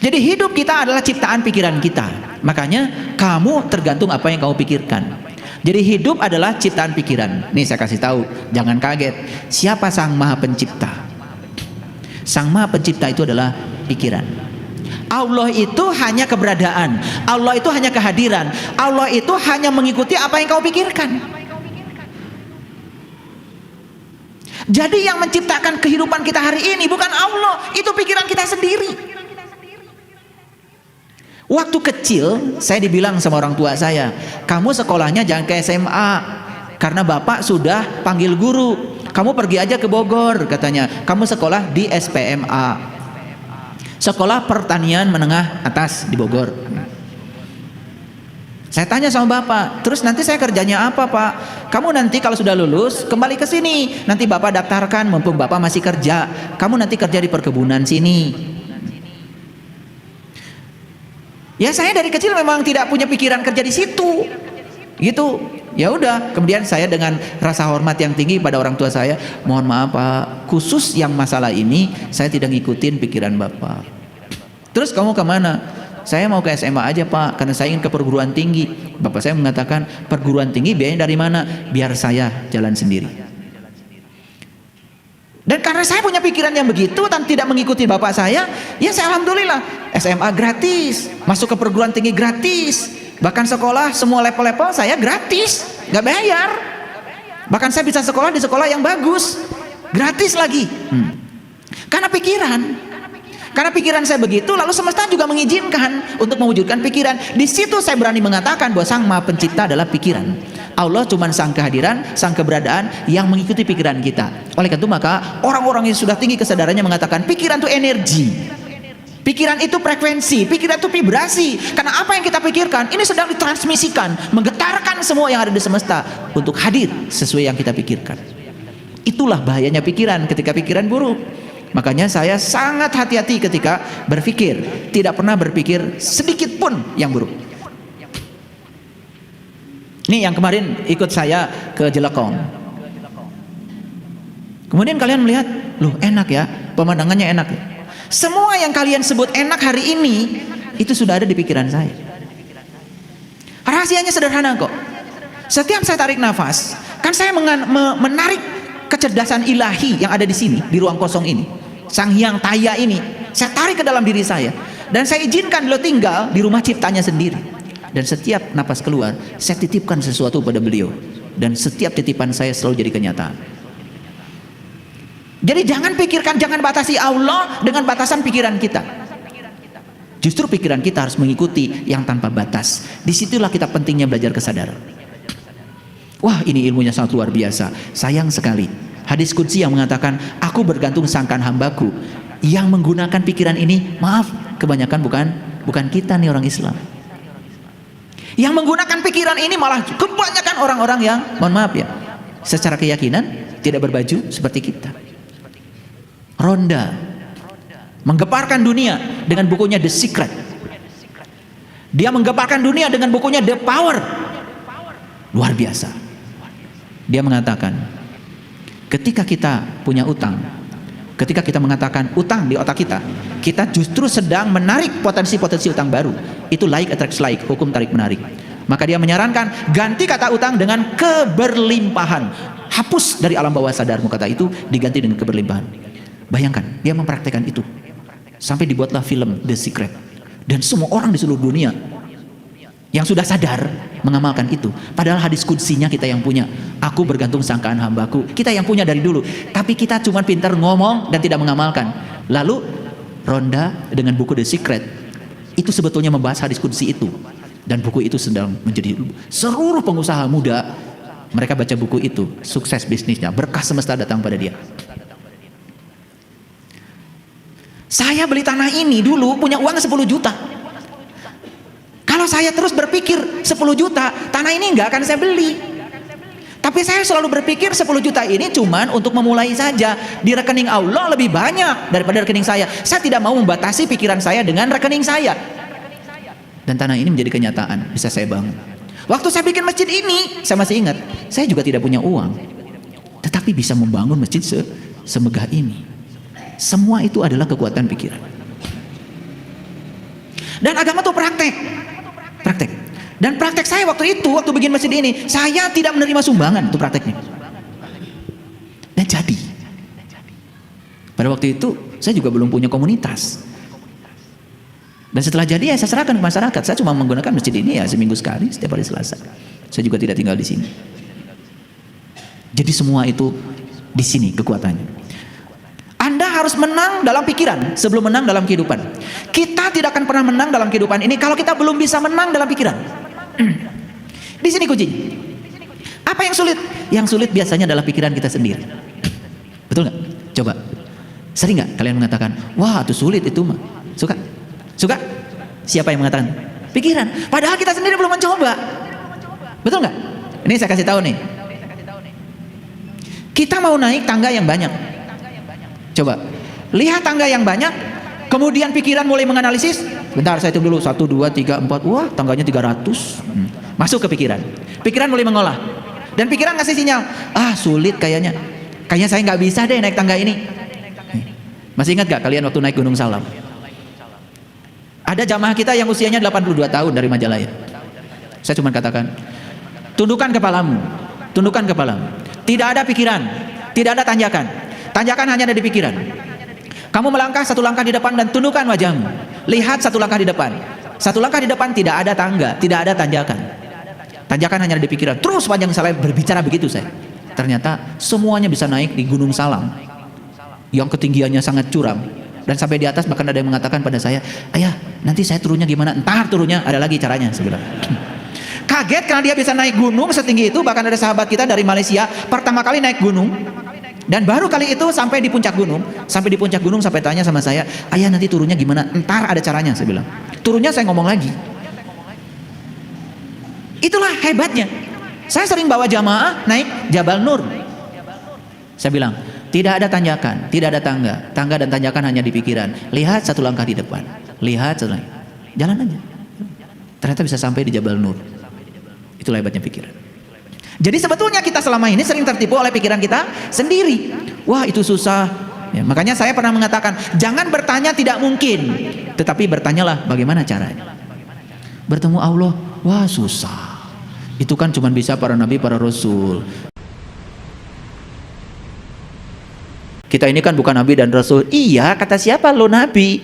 Jadi hidup kita adalah ciptaan pikiran kita. Makanya kamu tergantung apa yang kamu pikirkan. Jadi hidup adalah ciptaan pikiran. Nih saya kasih tahu, jangan kaget. Siapa Sang Maha Pencipta? Sang Maha Pencipta itu adalah pikiran. Allah itu hanya keberadaan. Allah itu hanya kehadiran. Allah itu hanya mengikuti apa yang kau pikirkan. Jadi yang menciptakan kehidupan kita hari ini bukan Allah, itu pikiran kita sendiri. Waktu kecil saya dibilang sama orang tua saya, kamu sekolahnya jangan ke SMA karena bapak sudah panggil guru. Kamu pergi aja ke Bogor katanya. Kamu sekolah di SPMA, Sekolah Pertanian Menengah Atas di Bogor. Saya tanya sama bapak, terus nanti saya kerjanya apa pak? Kamu nanti kalau sudah lulus kembali ke sini, nanti bapak daftarkan mumpung bapak masih kerja. Kamu nanti kerja di perkebunan sini. Ya saya dari kecil memang tidak punya pikiran kerja di situ, gitu. Ya udah. Kemudian saya dengan rasa hormat yang tinggi pada orang tua saya, mohon maaf pak, khusus yang masalah ini saya tidak ngikutin pikiran bapak. Terus kamu kemana? Saya mau ke SMA aja pak, karena saya ingin ke perguruan tinggi. Bapak saya mengatakan, perguruan tinggi biayanya dari mana? Biar saya jalan sendiri. Dan karena saya punya pikiran yang begitu dan tidak mengikuti bapak saya, ya saya alhamdulillah SMA gratis, masuk ke perguruan tinggi gratis, bahkan sekolah semua level-level saya gratis, nggak bayar. Bahkan saya bisa sekolah di sekolah yang bagus, gratis lagi. Karena pikiran saya begitu, lalu semesta juga mengizinkan untuk mewujudkan pikiran. Di situ saya berani mengatakan bahwa Sang Maha Pencipta adalah pikiran. Allah cuma sang kehadiran, sang keberadaan yang mengikuti pikiran kita. Oleh karena itu maka orang-orang yang sudah tinggi kesadarannya mengatakan pikiran itu energi, pikiran itu frekuensi, pikiran itu vibrasi. Karena apa yang kita pikirkan ini sedang ditransmisikan, menggetarkan semua yang ada di semesta untuk hadir sesuai yang kita pikirkan. Itulah bahayanya pikiran ketika pikiran buruk. Makanya saya sangat hati-hati ketika berpikir, tidak pernah berpikir sedikit pun yang buruk. Ini yang kemarin ikut saya ke Jelekong. Kemudian kalian melihat, loh enak ya, pemandangannya enak ya. Semua yang kalian sebut enak hari ini, itu sudah ada di pikiran saya. Rahasianya sederhana kok. Setiap saya tarik nafas, kan saya menarik kecerdasan ilahi yang ada di sini, di ruang kosong ini. Sang Hyang Taya ini saya tarik ke dalam diri saya, dan saya izinkan beliau tinggal di rumah ciptanya sendiri. Dan setiap napas keluar saya titipkan sesuatu pada beliau, dan setiap titipan saya selalu jadi kenyataan. Jadi jangan pikirkan, jangan batasi Allah dengan batasan pikiran kita. Justru pikiran kita harus mengikuti yang tanpa batas. Disitulah kita pentingnya belajar kesadaran. Wah, ini ilmunya sangat luar biasa. Sayang sekali hadis qudsi yang mengatakan, aku bergantung sangkaan hambaku. Yang menggunakan pikiran ini, maaf, kebanyakan bukan kita nih orang Islam. Yang menggunakan pikiran ini malah kebanyakan orang-orang yang, mohon maaf ya, secara keyakinan tidak berbaju seperti kita. Ronda menggeparkan dunia dengan bukunya The Secret. Dia menggeparkan dunia dengan bukunya The Power. Luar biasa. Dia mengatakan, ketika kita punya utang, ketika kita mengatakan utang di otak kita, kita justru sedang menarik potensi-potensi utang baru. Itu like attracts like, hukum tarik menarik. Maka dia menyarankan ganti kata utang dengan keberlimpahan. Hapus dari alam bawah sadarmu kata itu, diganti dengan keberlimpahan. Bayangkan, dia mempraktekkan itu. Sampai dibuatlah film The Secret. Dan semua orang di seluruh dunia yang sudah sadar mengamalkan itu. Padahal hadis qudsinya kita yang punya. Aku bergantung sangkaan hambaku. Kita yang punya dari dulu. Tapi kita cuma pintar ngomong dan tidak mengamalkan. Lalu Ronda dengan buku The Secret itu sebetulnya membahas hadis qudsi itu. Dan buku itu sedang menjadi seluruh pengusaha muda, mereka baca buku itu, sukses bisnisnya, berkah semesta datang pada dia. Saya beli tanah ini dulu punya uang 10 juta. Kalau saya terus berpikir 10 juta, tanah ini enggak akan saya beli. Tapi saya selalu berpikir 10 juta ini cuman untuk memulai saja. Di rekening Allah lebih banyak daripada rekening saya. Saya tidak mau membatasi pikiran saya dengan rekening saya. Dan tanah ini menjadi kenyataan, bisa saya bangun. Waktu saya bikin masjid ini, saya masih ingat, saya juga tidak punya uang, tetapi bisa membangun masjid semegah ini. Semua itu adalah kekuatan pikiran. Dan agama itu praktek. Dan praktek saya waktu itu, waktu bikin masjid ini, saya tidak menerima sumbangan, itu prakteknya. Dan jadi, pada waktu itu saya juga belum punya komunitas. Dan setelah jadi ya saya serahkan ke masyarakat. Saya cuma menggunakan masjid ini ya seminggu sekali, setiap hari Selasa. Saya juga tidak tinggal di sini. Jadi semua itu di sini kekuatannya. Anda harus menang dalam pikiran sebelum menang dalam kehidupan. Kita tidak akan pernah menang dalam kehidupan ini kalau kita belum bisa menang dalam pikiran. Di sini kuncinya. Apa yang sulit? Yang sulit biasanya adalah pikiran kita sendiri. Betul nggak? Coba. Sering nggak kalian mengatakan, wah itu sulit itu mah? Suka? Suka? Siapa yang mengatakan? Pikiran. Padahal kita sendiri belum mencoba. Betul nggak? Ini saya kasih tahu nih. Kita mau naik tangga yang banyak. Coba lihat tangga yang banyak, kemudian pikiran mulai menganalisis. Bentar, saya hitung dulu, 1, 2, 3, 4. Wah, tangganya 300. Masuk ke pikiran. Pikiran mulai mengolah. Dan pikiran ngasih sinyal, ah sulit kayaknya. Kayaknya saya nggak bisa deh naik tangga ini. Masih ingat gak kalian waktu naik Gunung Salam? Ada jamaah kita yang usianya 82 tahun dari Majalaya. Saya cuma katakan, tundukkan kepalamu, tundukkan kepalamu. Tidak ada pikiran, tidak ada tanjakan. Tanjakan hanya ada di pikiran. Kamu melangkah 1 langkah di depan dan tundukkan wajahmu. Lihat 1 langkah di depan. 1 langkah di depan tidak ada tangga, tidak ada tanjakan. Tanjakan hanya ada di pikiran. Terus panjang saya berbicara begitu saya. Ternyata semuanya bisa naik di Gunung Salam yang ketinggiannya sangat curam. Dan sampai di atas bahkan ada yang mengatakan pada saya, ayah nanti saya turunnya gimana? Entar turunnya ada lagi caranya. Saya bilang. Kaget karena dia bisa naik gunung setinggi itu. Bahkan ada sahabat kita dari Malaysia pertama kali naik gunung. Dan baru kali itu sampai di puncak gunung. Sampai di puncak gunung sampai tanya sama saya, ayah nanti turunnya gimana? Entar ada caranya, saya bilang. Turunnya saya ngomong lagi. Itulah hebatnya. Saya sering bawa jamaah naik Jabal Nur. Saya bilang, tidak ada tanjakan, tidak ada tangga. Tangga dan tanjakan hanya di pikiran. Lihat 1 langkah di depan. Lihat 1 langkah. Jalan aja. Ternyata bisa sampai di Jabal Nur. Itulah hebatnya pikiran. Jadi sebetulnya kita selama ini sering tertipu oleh pikiran kita sendiri. Wah itu susah. Ya, makanya saya pernah mengatakan, jangan bertanya tidak mungkin, tetapi bertanyalah bagaimana caranya. Bertemu Allah, wah susah. Itu kan cuma bisa para nabi, para rasul. Kita ini kan bukan nabi dan rasul. Iya, kata siapa lo nabi?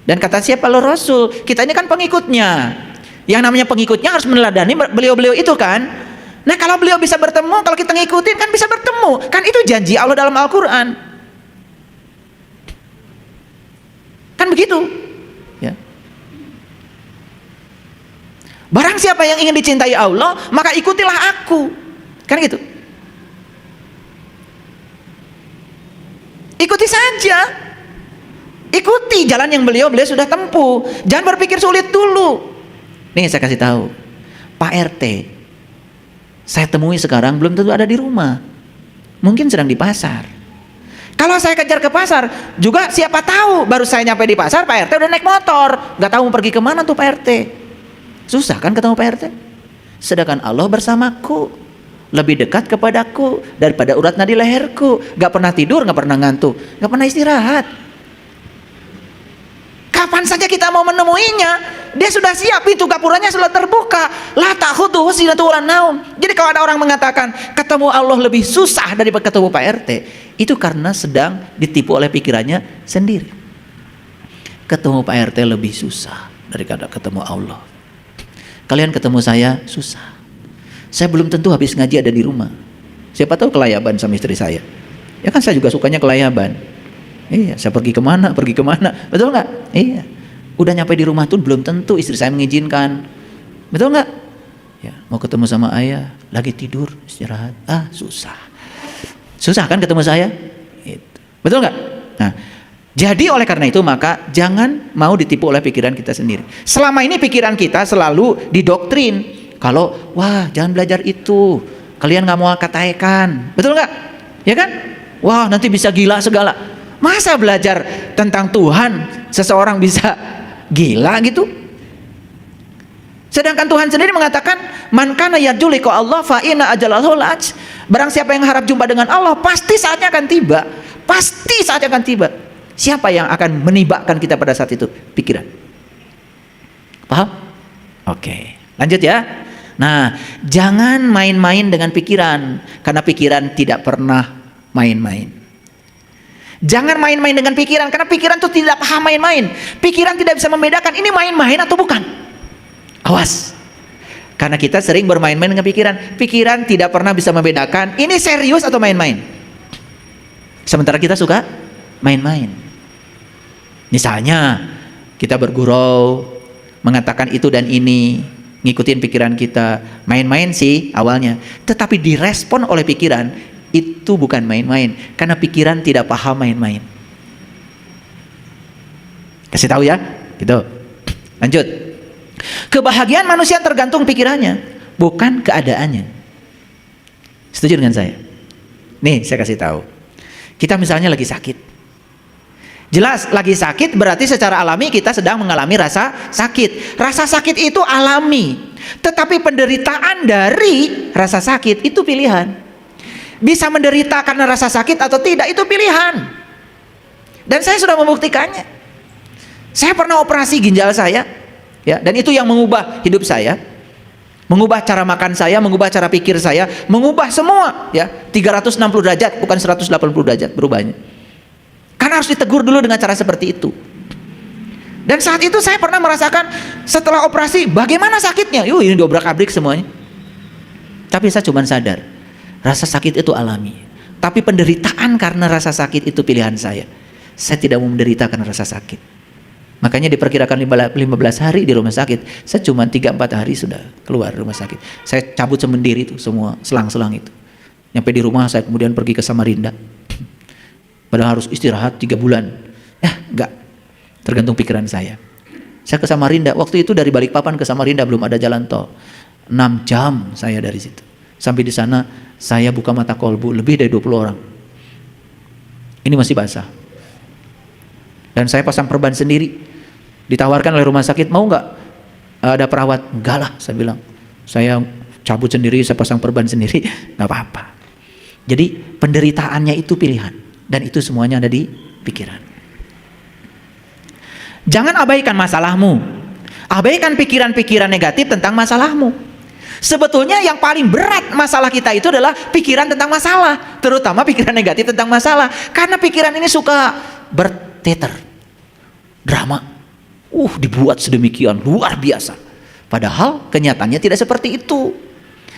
Dan kata siapa lo rasul? Kita ini kan pengikutnya. Yang namanya pengikutnya harus meneladani beliau-beliau itu kan. Nah kalau beliau bisa bertemu, kalau kita ngikutin kan bisa bertemu. Kan itu janji Allah dalam Al-Quran. Kan begitu. Ya. Barang siapa yang ingin dicintai Allah, maka ikutilah aku. Kan gitu. Ikuti saja. Ikuti jalan yang beliau sudah tempuh. Jangan berpikir sulit dulu. Nih saya kasih tahu. Pak RT saya temui sekarang belum tentu ada di rumah. Mungkin sedang di pasar. Kalau saya kejar ke pasar, juga siapa tahu baru saya nyampe di pasar, Pak RT udah naik motor. Gak tahu mau pergi kemana tuh Pak RT. Susah kan ketemu Pak RT? Sedangkan Allah bersamaku, lebih dekat kepadaku daripada urat nadi leherku. Gak pernah tidur, gak pernah ngantuk, gak pernah istirahat. Kapan saja kita mau menemuinya, dia sudah siap, pintu gapuranya sudah terbuka. La ta'khudhuhu sinatun wa la naum. Jadi kalau ada orang mengatakan ketemu Allah lebih susah daripada ketemu Pak RT, itu karena sedang ditipu oleh pikirannya sendiri. Ketemu Pak RT lebih susah daripada ketemu Allah. Kalian ketemu saya susah. Saya belum tentu habis ngaji ada di rumah. Siapa tahu kelayaban sama istri saya. Ya kan saya juga sukanya kelayaban. Iya, saya pergi kemana, betul nggak? Iya, udah nyampe di rumah tuh belum tentu istri saya mengizinkan, betul nggak? Ya, mau ketemu sama ayah, lagi tidur, istirahat, susah kan ketemu saya, betul nggak? Nah, jadi oleh karena itu maka jangan mau ditipu oleh pikiran kita sendiri. Selama ini pikiran kita selalu didoktrin, kalau wah jangan belajar itu, kalian nggak mau katakan, betul nggak? Ya kan? Wah nanti bisa gila segala. Masa belajar tentang Tuhan seseorang bisa gila gitu? Sedangkan Tuhan sendiri mengatakan, man kana yarju liqa Allah fa inna ajalahu la'at. Barang siapa yang harap jumpa dengan Allah, pasti saatnya akan tiba. Pasti saatnya akan tiba. Siapa yang akan menibakkan kita pada saat itu? Pikiran. Paham? Oke, lanjut ya. Nah, jangan main-main dengan pikiran, karena pikiran tidak pernah main-main. Jangan main-main dengan pikiran, karena pikiran itu tidak paham main-main. Pikiran tidak bisa membedakan ini main-main atau bukan. Awas, karena kita sering bermain-main dengan pikiran. Pikiran tidak pernah bisa membedakan ini serius atau main-main. Sementara kita suka main-main. Misalnya kita bergurau, mengatakan itu dan ini, ngikutin pikiran kita, main-main sih awalnya, tetapi direspon oleh pikiran, itu bukan main-main, karena pikiran tidak paham main-main. Kasih tahu ya, gitu. Lanjut. Kebahagiaan manusia tergantung pikirannya, bukan keadaannya. Setuju dengan saya? Nih, saya kasih tahu. Kita misalnya lagi sakit. Jelas, lagi sakit berarti secara alami kita sedang mengalami rasa sakit. Rasa sakit itu alami. Tetapi penderitaan dari rasa sakit itu pilihan. Bisa menderita karena rasa sakit atau tidak, itu pilihan. Dan saya sudah membuktikannya. Saya pernah operasi ginjal saya, ya, dan itu yang mengubah hidup saya, mengubah cara makan saya, mengubah cara pikir saya, mengubah semua, ya, 360 derajat, bukan 180 derajat berubahnya. Karena harus ditegur dulu dengan cara seperti itu. Dan saat itu saya pernah merasakan setelah operasi bagaimana sakitnya. Ini dobrak-abrik semuanya. Tapi saya cuma sadar, rasa sakit itu alami. Tapi penderitaan karena rasa sakit itu pilihan saya. Saya tidak mau menderita karena rasa sakit. Makanya diperkirakan 15 hari di rumah sakit. Saya cuma 3-4 hari sudah keluar rumah sakit. Saya cabut sendiri itu semua selang-selang itu. Nyampe di rumah saya kemudian pergi ke Samarinda. Padahal harus istirahat 3 bulan. Enggak. Tergantung pikiran saya. Saya ke Samarinda. Waktu itu dari Balikpapan ke Samarinda belum ada jalan tol. 6 jam saya dari situ. Sampai di sana saya buka mata kolbu lebih dari 20 orang. Ini masih basah. Dan saya pasang perban sendiri. Ditawarkan oleh rumah sakit, mau nggak ada perawat? Enggak lah, saya bilang. Saya cabut sendiri, saya pasang perban sendiri, nggak apa-apa. Jadi penderitaannya itu pilihan. Dan itu semuanya ada di pikiran. Jangan abaikan masalahmu. Abaikan pikiran-pikiran negatif tentang masalahmu. Sebetulnya yang paling berat masalah kita itu adalah pikiran tentang masalah. Terutama pikiran negatif tentang masalah. Karena pikiran ini suka berteter. Drama. Dibuat sedemikian luar biasa. Padahal kenyataannya tidak seperti itu.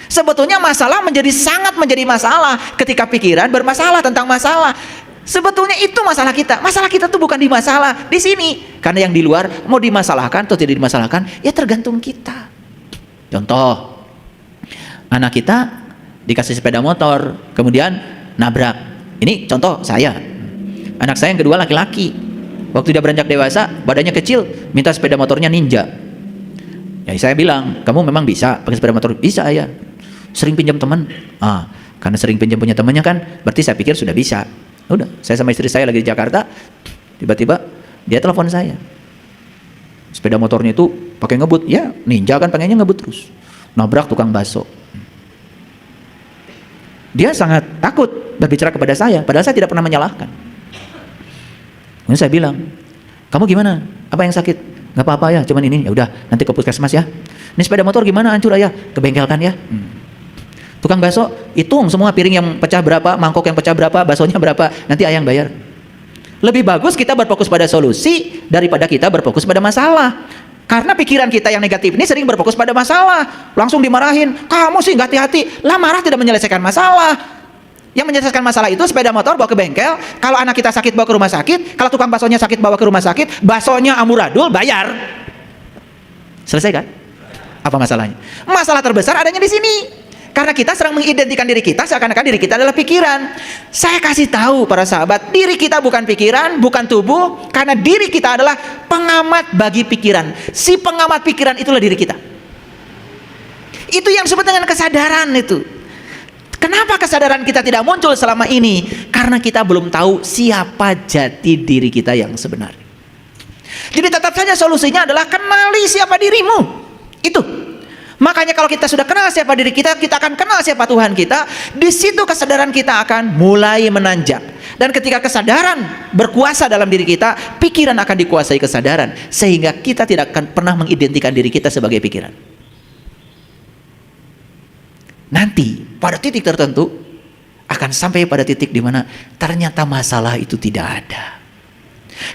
Sebetulnya masalah sangat menjadi masalah ketika pikiran bermasalah tentang masalah. Sebetulnya itu masalah kita. Masalah kita tuh bukan di masalah, di sini. Karena yang di luar mau dimasalahkan atau tidak dimasalahkan, ya tergantung kita. Contoh, anak kita dikasih sepeda motor, kemudian nabrak. Ini contoh saya. Anak saya yang kedua laki-laki. Waktu dia beranjak dewasa, badannya kecil, minta sepeda motornya Ninja. Ya saya bilang, kamu memang bisa pakai sepeda motor? Bisa ya. Sering pinjam teman. Karena sering pinjam punya temannya kan, berarti saya pikir sudah bisa. Udah, saya sama istri saya lagi di Jakarta, tiba-tiba dia telepon saya. Sepeda motornya itu pakai ngebut, ya Ninja kan pengennya ngebut terus. Nabrak tukang bakso. Dia sangat takut berbicara kepada saya, padahal saya tidak pernah menyalahkan. Kemudian saya bilang, kamu gimana? Apa yang sakit? Gak apa-apa ya, cuman ini. Ya udah, nanti ke puskesmas ya. Ini sepeda motor gimana? Hancur ya? Ke bengkel kan ya? Tukang bakso, hitung semua piring yang pecah berapa, mangkok yang pecah berapa, baksonya berapa, nanti ayang bayar. Lebih bagus kita berfokus pada solusi daripada kita berfokus pada masalah. Karena pikiran kita yang negatif ini sering berfokus pada masalah. Langsung dimarahin, kamu sih gak hati-hati. Lah marah tidak menyelesaikan masalah. Yang menyelesaikan masalah itu sepeda motor bawa ke bengkel. Kalau anak kita sakit bawa ke rumah sakit. Kalau tukang baksonya sakit bawa ke rumah sakit. Baksonya amburadul bayar. Selesai kan? Apa masalahnya? Masalah terbesar adanya di sini. Karena kita sering mengidentikan diri kita seakan-akan diri kita adalah pikiran. Saya kasih tahu para sahabat, diri kita bukan pikiran, bukan tubuh. Karena diri kita adalah pengamat bagi pikiran. Si pengamat pikiran itulah diri kita. Itu yang disebut dengan kesadaran itu. Kenapa kesadaran kita tidak muncul selama ini? Karena kita belum tahu siapa jati diri kita yang sebenarnya. Jadi tetap saja solusinya adalah kenali siapa dirimu. Itu. Makanya kalau kita sudah kenal siapa diri kita, kita akan kenal siapa Tuhan kita. Di situ kesadaran kita akan mulai menanjak. Dan ketika kesadaran berkuasa dalam diri kita, pikiran akan dikuasai kesadaran. Sehingga kita tidak akan pernah mengidentikan diri kita sebagai pikiran. Nanti pada titik tertentu akan sampai pada titik di mana ternyata masalah itu tidak ada.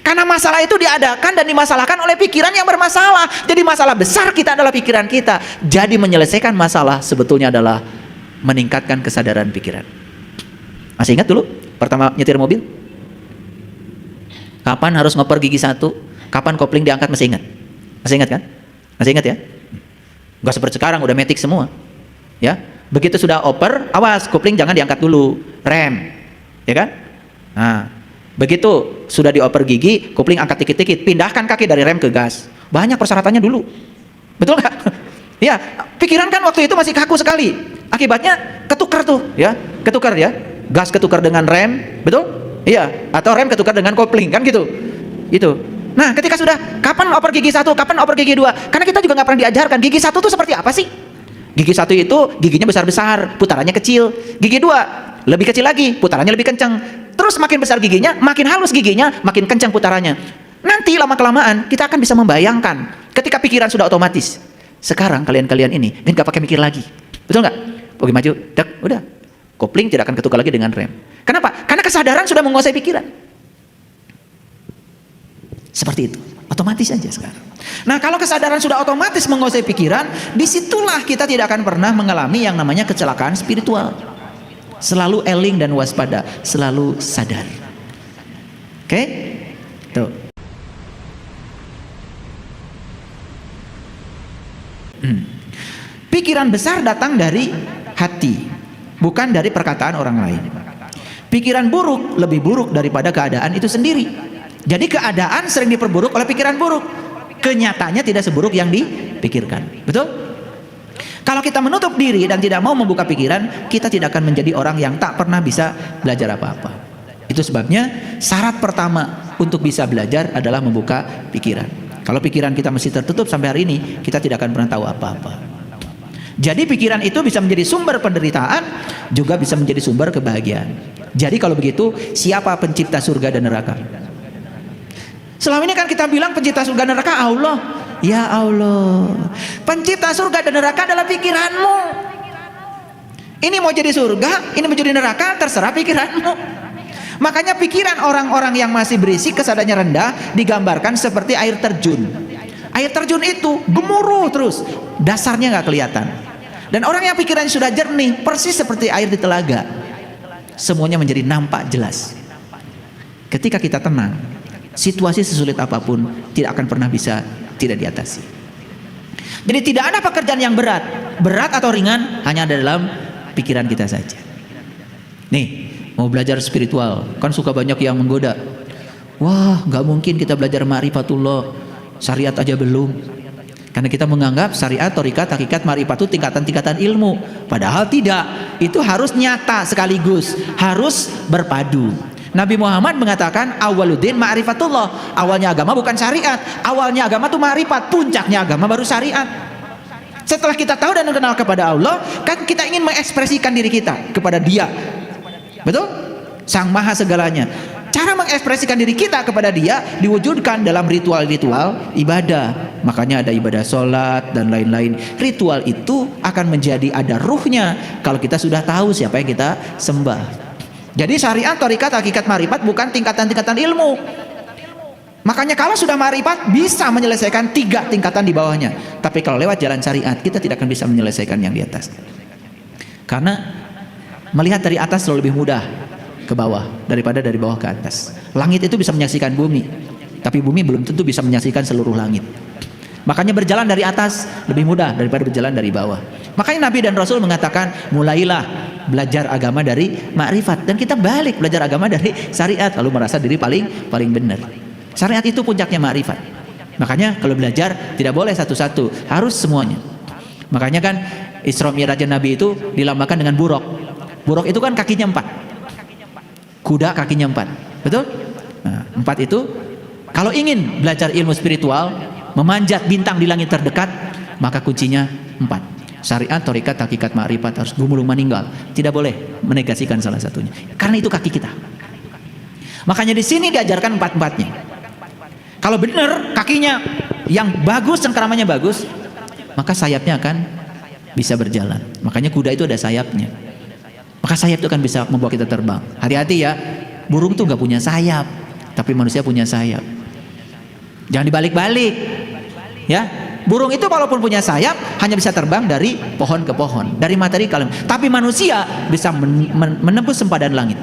Karena masalah itu diadakan dan dimasalahkan oleh pikiran yang bermasalah. Jadi masalah besar kita adalah pikiran kita. Jadi menyelesaikan masalah sebetulnya adalah meningkatkan kesadaran pikiran. Masih ingat dulu pertama nyetir mobil? Kapan harus ngoper gigi 1? Kapan kopling diangkat, masih ingat? Masih ingat kan? Masih ingat ya? Gak seperti sekarang udah matic semua. Ya, begitu sudah oper, awas kopling jangan diangkat dulu, rem, ya kan? Nah, begitu sudah dioper gigi, kopling angkat dikit-dikit, pindahkan kaki dari rem ke gas. Banyak persyaratannya dulu, betul nggak? Ya, pikiran kan waktu itu masih kaku sekali. Akibatnya ketukar tuh, ya, ketukar ya, gas ketukar dengan rem, betul? Iya, atau rem ketukar dengan kopling kan gitu, itu. Nah, ketika sudah kapan oper gigi 1, kapan oper gigi 2? Karena kita juga nggak pernah diajarkan gigi 1 itu seperti apa sih? Gigi 1 itu giginya besar-besar, putarannya kecil. Gigi 2 lebih kecil lagi, putarannya lebih kencang. Terus makin besar giginya, makin halus giginya, makin kencang putarannya. Nanti lama-kelamaan kita akan bisa membayangkan ketika pikiran sudah otomatis. Sekarang kalian-kalian ini nggak pakai mikir lagi. Betul nggak? Oke, maju, dek, udah. Kopling tidak akan ketukar lagi dengan rem. Kenapa? Karena kesadaran sudah menguasai pikiran. Seperti itu, otomatis aja sekarang. Nah, kalau kesadaran sudah otomatis menguasai pikiran, disitulah kita tidak akan pernah mengalami yang namanya kecelakaan spiritual. Selalu eling dan waspada, selalu sadar. Oke? Tuh. Pikiran besar datang dari hati, bukan dari perkataan orang lain. Pikiran buruk lebih buruk daripada keadaan itu sendiri. Jadi keadaan sering diperburuk oleh pikiran buruk. Kenyataannya tidak seburuk yang dipikirkan. Betul? Kalau kita menutup diri dan tidak mau membuka pikiran, kita tidak akan menjadi orang yang tak pernah bisa belajar apa-apa. Itu sebabnya syarat pertama untuk bisa belajar adalah membuka pikiran. Kalau pikiran kita masih tertutup sampai hari ini, kita tidak akan pernah tahu apa-apa. Jadi pikiran itu bisa menjadi sumber penderitaan, juga bisa menjadi sumber kebahagiaan. Jadi kalau begitu, siapa pencipta surga dan neraka? Selama ini kan kita bilang pencipta surga dan neraka Allah. Ya Allah, pencipta surga dan neraka adalah pikiranmu. Ini mau jadi surga, ini mau jadi neraka, terserah pikiranmu. Makanya pikiran orang-orang yang masih berisik, kesadarannya rendah, digambarkan seperti air terjun. Air terjun itu gemuruh terus, dasarnya nggak kelihatan. Dan orang yang pikirannya sudah jernih, persis seperti air di telaga, semuanya menjadi nampak jelas. Ketika kita tenang, situasi sesulit apapun tidak akan pernah bisa tidak diatasi. Jadi tidak ada pekerjaan yang berat atau ringan, hanya ada dalam pikiran kita saja. Nih, mau belajar spiritual, kan suka banyak yang menggoda. Wah, nggak mungkin kita belajar ma'rifatullah, syariat aja belum. Karena kita menganggap syariat, thariqat, hakikat, ma'rifat itu tingkatan-tingkatan ilmu. Padahal tidak, itu harus nyata sekaligus, harus berpadu. Nabi Muhammad mengatakan awaluddin ma'rifatullah. Awalnya agama bukan syariat, awalnya agama itu ma'rifat, puncaknya agama baru syariat. Setelah kita tahu dan mengenal kepada Allah, kan kita ingin mengekspresikan diri kita kepada Dia. Betul? Sang Maha segalanya. Cara mengekspresikan diri kita kepada Dia diwujudkan dalam ritual-ritual ibadah. Makanya ada ibadah sholat dan lain-lain. Ritual itu akan menjadi ada ruhnya kalau kita sudah tahu siapa yang kita sembah. Jadi syariat, thariqat, hakikat, ma'rifat bukan tingkatan-tingkatan ilmu. Makanya kalau sudah ma'rifat bisa menyelesaikan 3 tingkatan di bawahnya. Tapi kalau lewat jalan syariat, kita tidak akan bisa menyelesaikan yang di atas. Karena melihat dari atas selalu lebih mudah ke bawah daripada dari bawah ke atas. Langit itu bisa menyaksikan bumi, tapi bumi belum tentu bisa menyaksikan seluruh langit. Makanya berjalan dari atas lebih mudah daripada berjalan dari bawah. Makanya Nabi dan Rasul mengatakan, mulailah belajar agama dari ma'rifat, dan kita balik belajar agama dari syariat, lalu merasa diri paling benar. Syariat itu puncaknya ma'rifat. Makanya kalau belajar tidak boleh satu-satu, harus semuanya. Makanya kan Isra Mi'raj Nabi itu dilambangkan dengan buruk. Buruk itu kan kakinya 4, kuda kakinya 4, betul? Nah, 4 itu kalau ingin belajar ilmu spiritual, memanjat bintang di langit terdekat, maka kuncinya 4. Syariat, thariqat, hakikat, ma'rifat, harus gumulung meninggal. Tidak boleh menegasikan salah satunya. Karena itu kaki kita. Makanya di sini diajarkan 4-4-nya. Kalau benar kakinya yang bagus, cengkeramannya bagus, maka sayapnya akan bisa berjalan. Makanya kuda itu ada sayapnya. Maka sayap itu akan bisa membawa kita terbang. Hati-hati ya, burung tuh nggak punya sayap, tapi manusia punya sayap. Jangan dibalik-balik, ya. Burung itu walaupun punya sayap hanya bisa terbang dari pohon ke pohon, dari materi ke alam. Tapi manusia bisa menembus sempadan langit.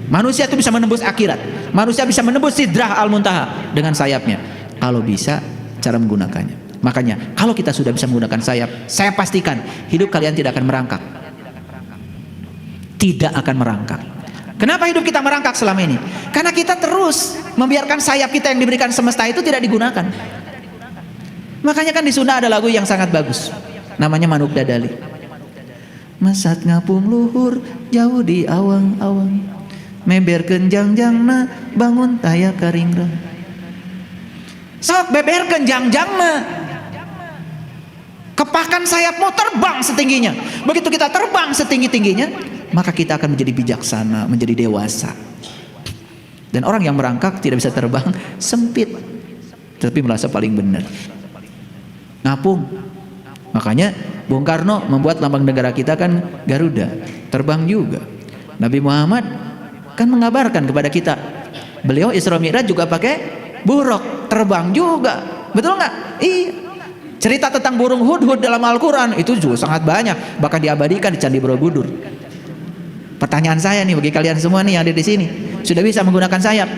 Manusia itu bisa menembus akhirat. Manusia bisa menembus sidrah al-muntaha dengan sayapnya. Kalau bisa, cara menggunakannya. Makanya kalau kita sudah bisa menggunakan sayap, saya pastikan hidup kalian tidak akan merangkak. Tidak akan merangkak. Kenapa hidup kita merangkak selama ini? Karena kita terus membiarkan sayap kita yang diberikan semesta itu tidak digunakan. Makanya kan di Sunda ada lagu yang sangat bagus, namanya Manuk Dadali. Masat ngapung luhur jauh di awang-awang, meberkeun jangjangna bangun taya karingra. Sok beberkeun jangjangna, kepakan sayapmu terbang setingginya. Begitu kita terbang setinggi-tingginya, maka kita akan menjadi bijaksana, menjadi dewasa. Dan orang yang merangkak tidak bisa terbang, sempit, tapi merasa paling benar. Ngapung. Makanya Bung Karno membuat lambang negara kita kan Garuda, terbang juga. Nabi Muhammad kan mengabarkan kepada kita, beliau Isra Mi'raj juga pakai buruk, terbang juga. Betul nggak? Iya. Cerita tentang burung hudhud dalam Al-Quran itu juga sangat banyak, bahkan diabadikan di Candi Borobudur. Pertanyaan saya nih bagi kalian semua nih yang ada di sini, sudah bisa menggunakan sayap?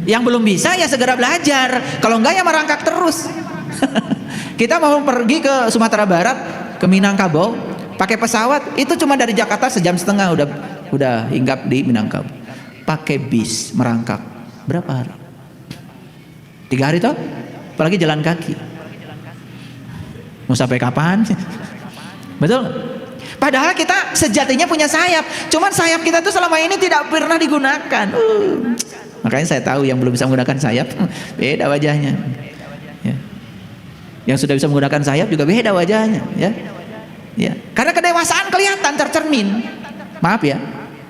Yang belum bisa ya segera belajar, kalau enggak ya merangkak terus. Kita mau pergi ke Sumatera Barat, ke Minangkabau, pakai pesawat itu cuma dari Jakarta sejam setengah udah hinggap di Minangkabau. Pakai bis merangkak berapa hari? 3 hari toh? Apalagi jalan kaki. Mau sampai kapan? Betul? Padahal kita sejatinya punya sayap, cuman sayap kita tuh selama ini tidak pernah digunakan. Makanya saya tahu yang belum bisa menggunakan sayap beda wajahnya. Ya. Yang sudah bisa menggunakan sayap juga beda wajahnya, ya. Ya. Karena kedewasaan kelihatan tercermin. Maaf ya,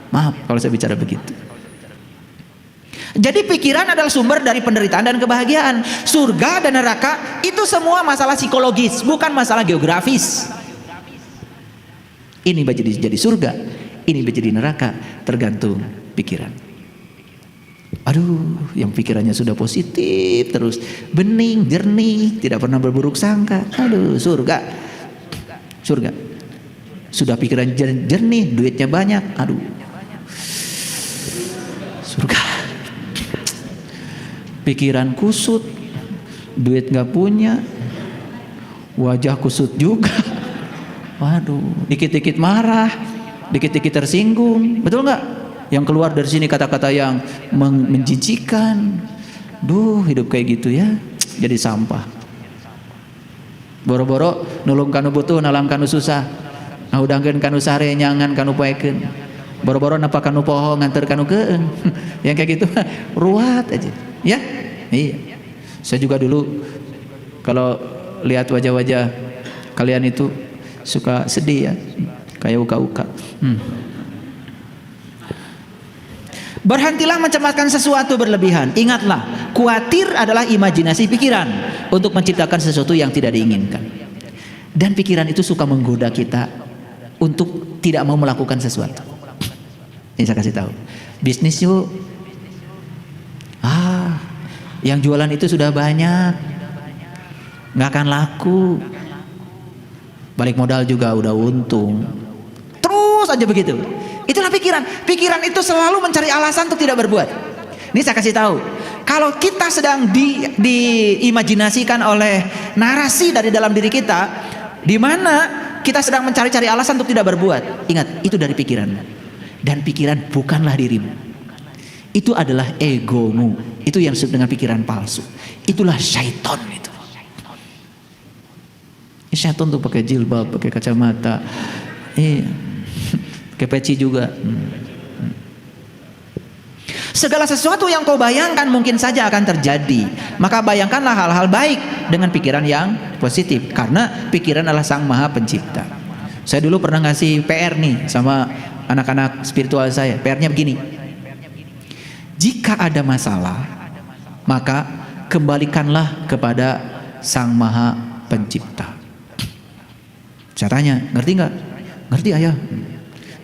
maaf kalau saya bicara begitu. Jadi pikiran adalah sumber dari penderitaan dan kebahagiaan. Surga dan neraka itu semua masalah psikologis, bukan masalah geografis. Ini jadi surga, ini menjadi neraka, tergantung pikiran. Aduh, yang pikirannya sudah positif terus, bening, jernih, tidak pernah berburuk sangka. Aduh, surga. Surga. Sudah pikiran jernih, duitnya banyak. Aduh. Surga. Pikiran kusut, duit nggak punya, wajah kusut juga. Waduh, dikit-dikit marah, dikit-dikit tersinggung, betul nggak? Yang keluar dari sini kata-kata yang menjijikan. Duh, hidup kayak gitu ya, jadi sampah. Boro-boro nulung kanu butuh, nalang kanu susah, ngahudangkeun kanu sare, nyangan kanu paekeun. Boro-boro napa kanu poho, nganter kanu keun. Yang kayak gitu, ruwat aja, ya? Iya. Saya juga dulu kalau lihat wajah-wajah kalian itu suka sedih ya, kayak uka-uka. Berhentilah mencemaskan sesuatu berlebihan. Ingatlah, khawatir adalah imajinasi pikiran untuk menciptakan sesuatu yang tidak diinginkan. Dan pikiran itu suka menggoda kita untuk tidak mau melakukan sesuatu. Ini saya kasih tahu. Bisnis yuk. Yang jualan itu sudah banyak, nggak akan laku. Balik modal juga udah untung. Terus aja begitu. Itulah pikiran. Pikiran itu selalu mencari alasan untuk tidak berbuat. Ini saya kasih tahu. Kalau kita sedang diimajinasikan oleh narasi dari dalam diri kita, di mana kita sedang mencari-cari alasan untuk tidak berbuat, ingat, itu dari pikiran. Dan pikiran bukanlah dirimu. Itu adalah egomu. Itu yang disebut dengan pikiran palsu. Itulah syaitan itu. Syaitan tuh pakai jilbab, pakai kacamata, pakai peci juga. Segala sesuatu yang kau bayangkan mungkin saja akan terjadi. Maka bayangkanlah hal-hal baik dengan pikiran yang positif. Karena pikiran adalah Sang Maha Pencipta. Saya dulu pernah ngasih PR nih sama anak-anak spiritual saya. PR-nya begini. Jika ada masalah, maka kembalikanlah kepada Sang Maha Pencipta. Saya tanya, ngerti nggak? Ngerti ayah.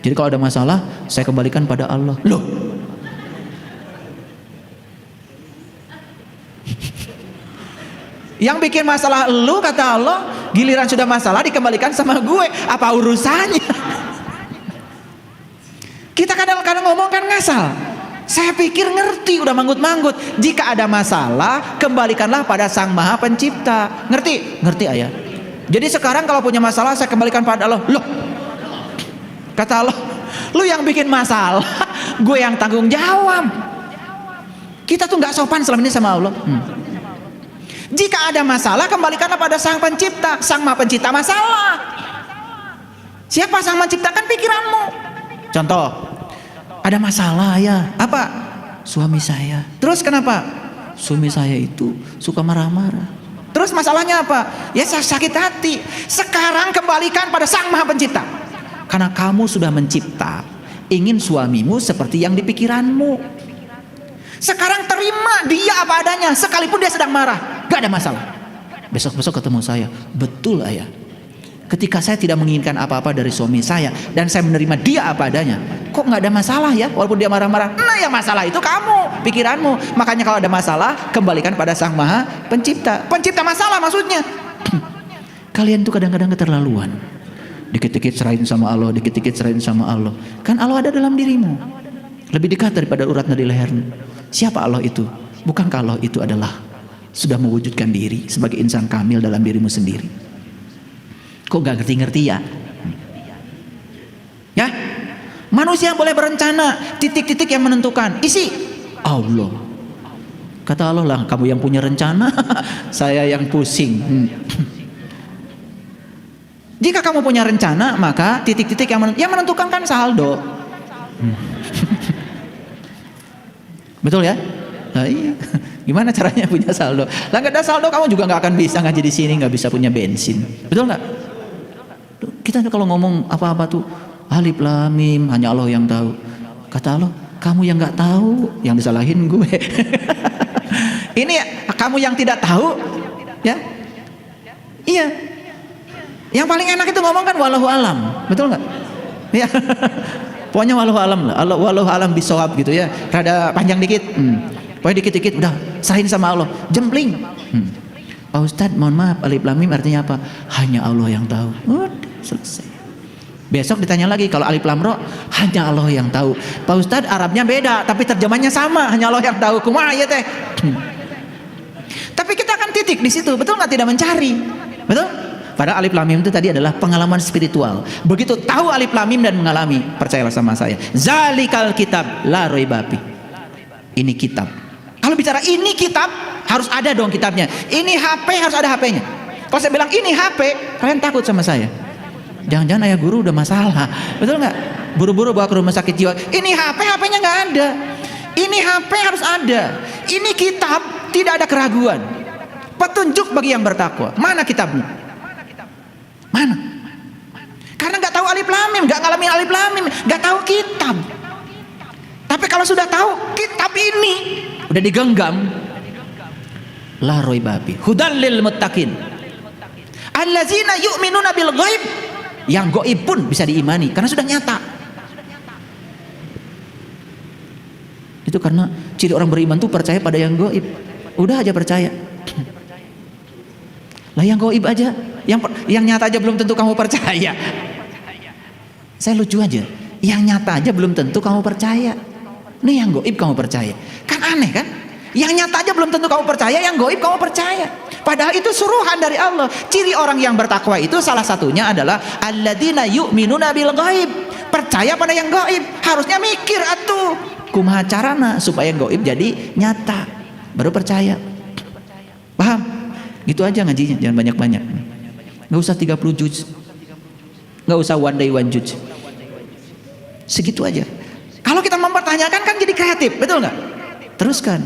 Jadi kalau ada masalah, saya kembalikan pada Allah. Loh, yang bikin masalah lu kata Allah, giliran sudah masalah dikembalikan sama gue, apa urusannya? Kita kadang-kadang ngomong kan ngasal. Saya pikir ngerti, udah manggut-manggut. Jika ada masalah, kembalikanlah pada Sang Maha Pencipta. Ngerti? Ngerti ayah. Jadi sekarang kalau punya masalah, saya kembalikan pada Allah. Loh, kata Allah, lu yang bikin masalah, gue yang tanggung jawab. Kita tuh nggak sopan selama ini sama Allah. Jika ada masalah, kembalikanlah pada Sang Pencipta. Sang Maha Pencipta masalah. Siapa Sang menciptakan pikiranmu? Contoh, ada masalah ya. Apa? Suami saya. Terus kenapa? Suami saya itu suka marah-marah. Terus masalahnya apa? Ya saya sakit hati. Sekarang kembalikan pada Sang Maha Pencipta. Karena kamu sudah mencipta, ingin suamimu seperti yang di pikiranmu. Sekarang terima dia apa adanya, sekalipun dia sedang marah, gak ada masalah. Besok-besok ketemu saya, betul ayah. Ketika saya tidak menginginkan apa-apa dari suami saya dan saya menerima dia apa adanya, kok nggak ada masalah ya, walaupun dia marah-marah. Nah yang masalah itu kamu, pikiranmu. Makanya kalau ada masalah, kembalikan pada Sang Maha Pencipta. Pencipta masalah maksudnya. Kalian tuh kadang-kadang keterlaluan. Dikit-dikit serahin sama Allah, dikit-dikit serahin sama Allah. Kan Allah ada dalam dirimu, lebih dekat daripada urat nadi lehermu. Siapa Allah itu? Bukankah Allah itu adalah sudah mewujudkan diri sebagai insan kamil dalam dirimu sendiri? Kok gak ngerti-ngerti ya? Ya, manusia boleh berencana, titik-titik yang menentukan isi Allah. Kata Allah lah, kamu yang punya rencana, saya yang pusing. Jika kamu punya rencana, maka titik-titik yang menentukan kan saldo. Betul ya? Nah, iya. Gimana caranya punya saldo? Lah nggak ada saldo, kamu juga nggak akan bisa ngaji di sini, nggak bisa punya bensin. Betul nggak? Kita kalau ngomong apa-apa tuh alif lam mim, hanya Allah yang tahu. Kata Allah, kamu yang nggak tahu, yang disalahin gue. Ini ya, kamu yang tidak tahu, ya? Iya. Yang paling enak itu ngomong kan wallahu alam, betul nggak? Iya. Pokoknya wallahu alam lah, wallahu alam bisawab gitu ya. Rada panjang dikit, pokoknya dikit-dikit udah serahin sama Allah, jempling. Pak Ustadz, mohon maaf, alif lam mim artinya apa? Hanya Allah yang tahu. Udah selesai. Besok ditanya lagi, kalau alif lam ro, hanya Allah yang tahu. Pak Ustadz, Arabnya beda, tapi terjemahnya sama, hanya Allah yang tahu. Kumaha ya teh? Tapi kita akan titik di situ, betul nggak? Tidak mencari, betul? Padahal alif lam mim itu tadi adalah pengalaman spiritual. Begitu tahu alif lam mim dan mengalami, percayalah sama saya. Zalikal kitab la raiba fi. Ini kitab. Kalau bicara ini kitab, harus ada dong kitabnya. Ini HP harus ada HP-nya. Kalau saya bilang ini HP, kalian takut sama saya. Jangan-jangan ayah guru udah masalah, betul nggak? Buru-buru bawa ke rumah sakit jiwa. Ini HP, HP-nya nggak ada. Ini HP harus ada. Ini kitab, tidak ada keraguan. Petunjuk bagi yang bertakwa. Mana kitabmu? Mana? Karena nggak tahu alif lam mim, nggak ngalamin alif lam mim, nggak tahu kitab. Tapi kalau sudah tahu kitab ini, udah digenggam, la raiba fi hudal lil muttaqin allazina yu'minuna bil ghaib. Yang gaib pun bisa diimani karena sudah nyata. Itu karena ciri orang beriman tuh percaya pada yang gaib. Udah aja percaya. Lah yang gaib aja, yang nyata aja belum tentu kamu percaya. Saya lucu aja. Yang nyata aja belum tentu kamu percaya. Ini yang gaib kamu percaya. Kan aneh kan? Yang nyata aja belum tentu kamu percaya, yang gaib kamu percaya. Padahal itu suruhan dari Allah. Ciri orang yang bertakwa itu salah satunya adalah alladzina yu'minuna bil ghaib. Percaya pada yang gaib. Harusnya mikir atuh, kumaha carana supaya yang gaib jadi nyata. Baru percaya. Paham? Gitu aja ngajinya, jangan banyak-banyak. Nggak usah 30 juz. Nggak usah one day one juz. Segitu aja. Kalau kita mempertanyakan kan jadi kreatif, betul nggak? Teruskan.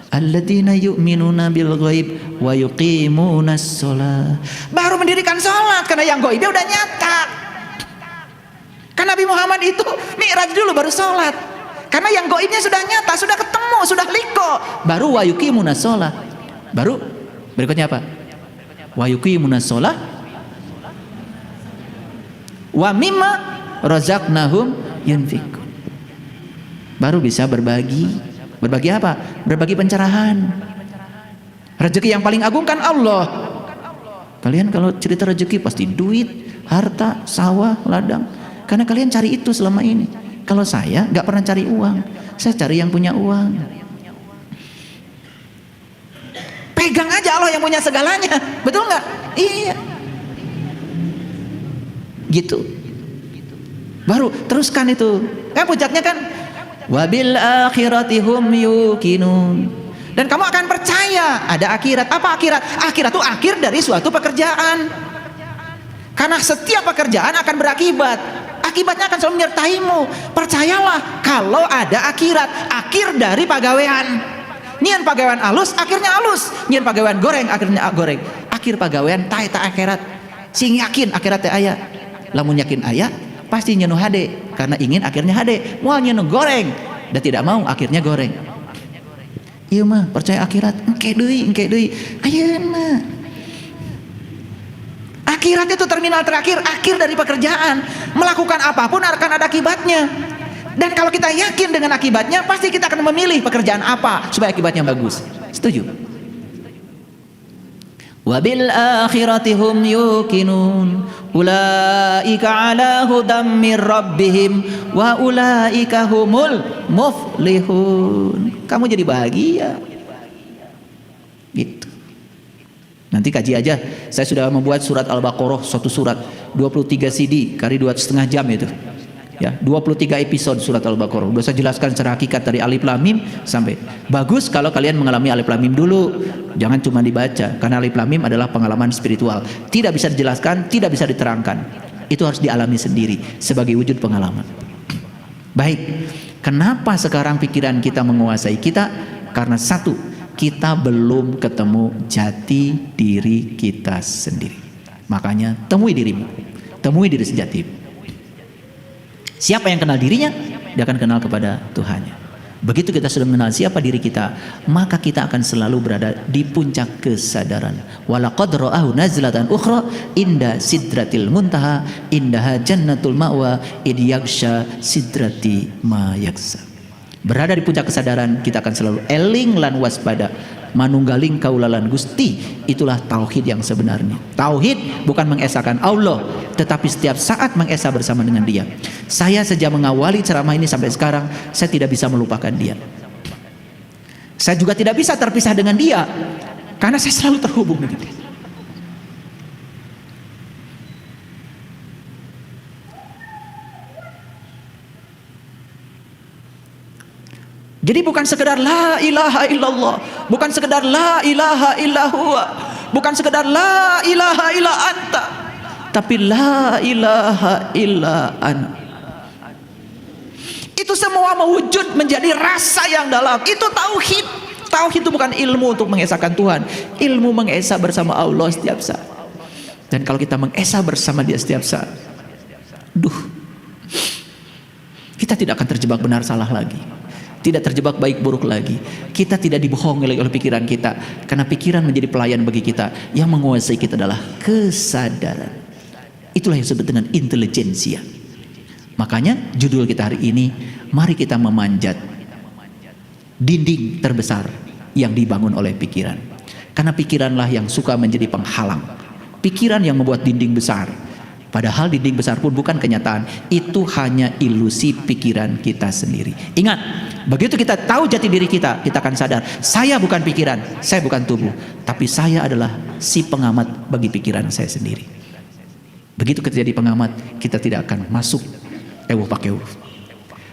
Alladzina yu'minuna bil ghaib wa yuqimunas shalah. Baru mendirikan salat karena yang gaibnya udah nyata. Kan Nabi Muhammad itu mi'raj dulu baru salat. Karena yang gaibnya sudah nyata, sudah ketemu, sudah liko. Baru wa yuqimunas shalah. Baru berikutnya apa? Wa yuqimunas shalah wa mimma razaqnahum yunfiqun. Baru bisa berbagi. Berbagi apa? Berbagi pencerahan. Rezeki yang paling agung kan Allah. Kalian kalau cerita rezeki pasti duit, harta, sawah, ladang. Karena kalian cari itu selama ini. Kalau saya nggak pernah cari uang, saya cari yang punya uang. Pegang aja Allah yang punya segalanya, betul nggak? Iya. Gitu. Baru teruskan itu. Kan puncaknya kan wabil akhirati hum yuqinun. Dan kamu akan percaya ada akhirat. Apa akhirat? Akhirat itu akhir dari suatu pekerjaan. Karena setiap pekerjaan akan berakibat. Akibatnya akan selalu menyertaimu. Percayalah kalau ada akhirat, akhir dari pagawean. Nyian pagawean alus, akhirnya alus. Nyian pagawean goreng, akhirnya goreng. Akhir pagawean tak akhirat. Sing yakin akhirat teh aya. Lamun yakin aya, pasti nyenu hade. Karena ingin akhirnya hade. Moal nyenu goreng dan tidak mau akhirnya goreng. Iya mah percaya akhirat. Engke deui. Ayeuna. Akhirat itu terminal terakhir, akhir dari pekerjaan. Melakukan apapun akan ada akibatnya. Dan kalau kita yakin dengan akibatnya, pasti kita akan memilih pekerjaan apa supaya akibatnya bagus. Setuju? Wabil akhirati hum yuqinun ulaika ala hudam mir rabbihim wa ulaika humul muflihun. Kamu jadi bahagia. Gitu. Nanti kaji aja. Saya sudah membuat surat Al-Baqarah, suatu surat 23 CD kali 2,5 jam itu. Ya, 23 episode surat Al-Baqarah. Udah saya jelaskan secara hakikat dari Alif Lam Mim sampai. Bagus kalau kalian mengalami Alif Lam Mim dulu. Jangan cuma dibaca, karena Alif Lam Mim adalah pengalaman spiritual. Tidak bisa dijelaskan, tidak bisa diterangkan. Itu harus dialami sendiri sebagai wujud pengalaman. Baik. Kenapa sekarang pikiran kita menguasai kita? Karena satu, kita belum ketemu jati diri kita sendiri. Makanya temui dirimu, temui diri sejatimu. Siapa yang kenal dirinya, dia akan kenal kepada Tuhannya. Begitu kita sudah mengenal siapa diri kita, maka kita akan selalu berada di puncak kesadaran. Walaqad ra'ahu nazlatan ukhra inda sidratil muntaha indaha jannatul ma'wa id yaghsha sidrati ma yaghsha. Berada di puncak kesadaran, kita akan selalu eling lan waspada manunggaling kaulalan Gusti. Itulah tauhid yang sebenarnya. Tauhid bukan mengesahkan Allah, tetapi setiap saat mengesah bersama dengan Dia. Saya sejak mengawali ceramah ini sampai sekarang, saya tidak bisa melupakan Dia. Saya juga tidak bisa terpisah dengan Dia, karena saya selalu terhubung dengan Dia. Jadi bukan sekedar la ilaha illallah, bukan sekedar la ilaha illallah, bukan sekedar la ilaha illa anta, tapi la ilaha illa ana. Itu semua mewujud menjadi rasa yang dalam. Itu tauhid. Tauhid itu bukan ilmu untuk mengesahkan Tuhan, ilmu mengesah bersama Allah setiap saat. Dan kalau kita mengesah bersama Dia setiap saat, kita tidak akan terjebak benar salah lagi. Tidak terjebak baik buruk lagi. Kita tidak dibohongi oleh pikiran kita, karena pikiran menjadi pelayan bagi kita. Yang menguasai kita adalah kesadaran. Itulah yang disebut dengan intelijensia. Makanya judul kita hari ini, mari kita memanjat dinding terbesar yang dibangun oleh pikiran. Karena pikiranlah yang suka menjadi penghalang. Pikiran yang membuat dinding besar. Padahal dinding besar pun bukan kenyataan. Itu hanya ilusi pikiran kita sendiri. Ingat, begitu kita tahu jati diri kita, kita akan sadar, saya bukan pikiran, saya bukan tubuh, tapi saya adalah si pengamat bagi pikiran saya sendiri. Begitu kita jadi pengamat, kita tidak akan masuk ewuh pakai ewuh.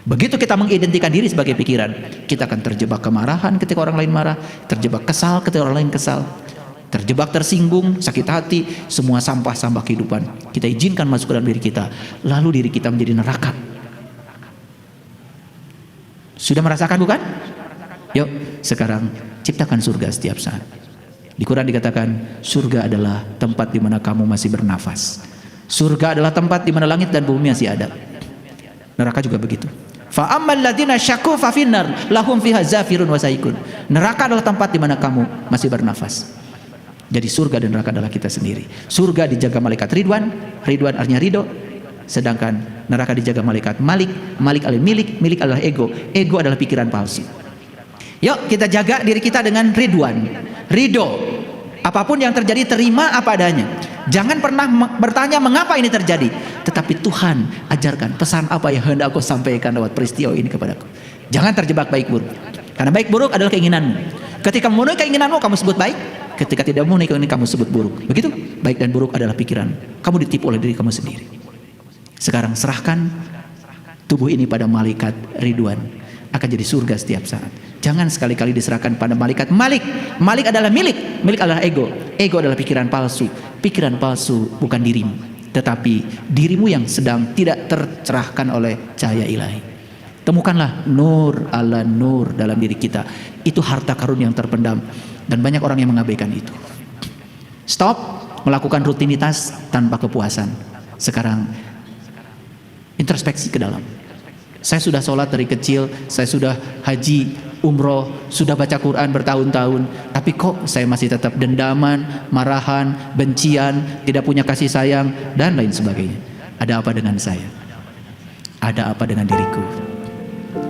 Begitu kita mengidentikan diri sebagai pikiran, kita akan terjebak kemarahan ketika orang lain marah, terjebak kesal ketika orang lain kesal, terjebak tersinggung, sakit hati, semua sampah-sampah kehidupan kita izinkan masuk ke dalam diri kita, lalu diri kita menjadi neraka. Sudah merasakan bukan? Yuk sekarang ciptakan surga setiap saat. Di Quran dikatakan surga adalah tempat di mana kamu masih bernafas. Surga adalah tempat di mana langit dan bumi masih ada. Neraka juga begitu. Fa ammal ladzina syaqu fa finnar lahum fiha zafirun wa saikun. Neraka adalah tempat di mana kamu masih bernafas. Jadi surga dan neraka adalah kita sendiri. Surga dijaga malaikat Ridwan, Ridwan artinya ridho. Sedangkan neraka dijaga malaikat Malik, Malik adalah milik, milik adalah ego. Ego adalah pikiran palsu. Yuk kita jaga diri kita dengan Ridwan, ridho. Apapun yang terjadi terima apa adanya. Jangan pernah bertanya mengapa ini terjadi. tetapi Tuhan ajarkan pesan apa yang hendak aku sampaikan lewat peristiwa ini kepadaku. Jangan terjebak baik buruk, karena baik buruk adalah keinginanmu. Ketika memenuhi keinginanmu, kamu sebut baik. Ketika tidak memenuhi keinginan, kamu sebut buruk. Begitu, baik dan buruk adalah pikiran. Kamu ditipu oleh diri kamu sendiri. Sekarang serahkan tubuh ini pada malaikat Ridwan, akan jadi surga setiap saat. Jangan sekali-kali diserahkan pada malaikat Malik. Malik adalah milik, milik adalah ego. Ego adalah pikiran palsu. Pikiran palsu bukan dirimu, tetapi dirimu yang sedang tidak tercerahkan oleh cahaya ilahi. Temukanlah nur ala nur dalam diri kita. Itu harta karun yang terpendam, dan banyak orang yang mengabaikan itu. Stop melakukan rutinitas tanpa kepuasan. Sekarang introspeksi ke dalam. Saya sudah sholat dari kecil, saya sudah haji, umroh, sudah baca Quran bertahun-tahun, tapi kok saya masih tetap dendaman, marahan, bencian, tidak punya kasih sayang, dan lain sebagainya. Ada apa dengan saya? Ada apa dengan diriku?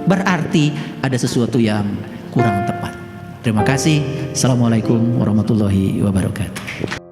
Berarti ada sesuatu yang kurang tepat. Terima kasih. Assalamualaikum warahmatullahi wabarakatuh.